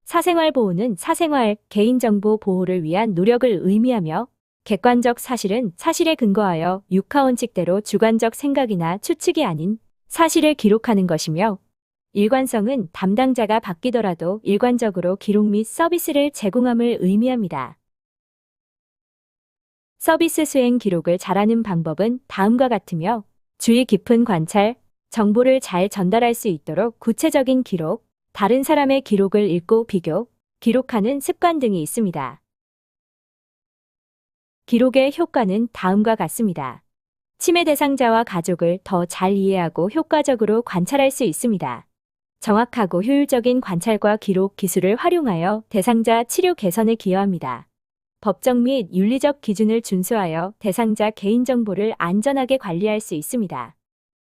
사생활 보호는 사생활, 개인정보 보호를 위한 노력을 의미하며, 객관적 사실은 사실에 근거하여 육하원칙대로 주관적 생각이나 추측이 아닌 사실을 기록하는 것이며, 일관성은 담당자가 바뀌더라도 일관적으로 기록 및 서비스를 제공함을 의미합니다. 서비스 수행 기록을 잘하는 방법은 다음과 같으며, 주의 깊은 관찰, 정보를 잘 전달할 수 있도록 구체적인 기록, 다른 사람의 기록을 읽고 비교, 기록하는 습관 등이 있습니다. 기록의 효과는 다음과 같습니다. 치매 대상자와 가족을 더 잘 이해하고 효과적으로 관찰할 수 있습니다. 정확하고 효율적인 관찰과 기록 기술을 활용하여 대상자 치료 개선에 기여합니다. 법적 및 윤리적 기준을 준수하여 대상자 개인정보를 안전하게 관리할 수 있습니다.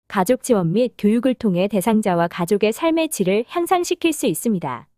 가족 지원 및 교육을 통해 대상자와 가족의 삶의 질을 향상시킬 수 있습니다.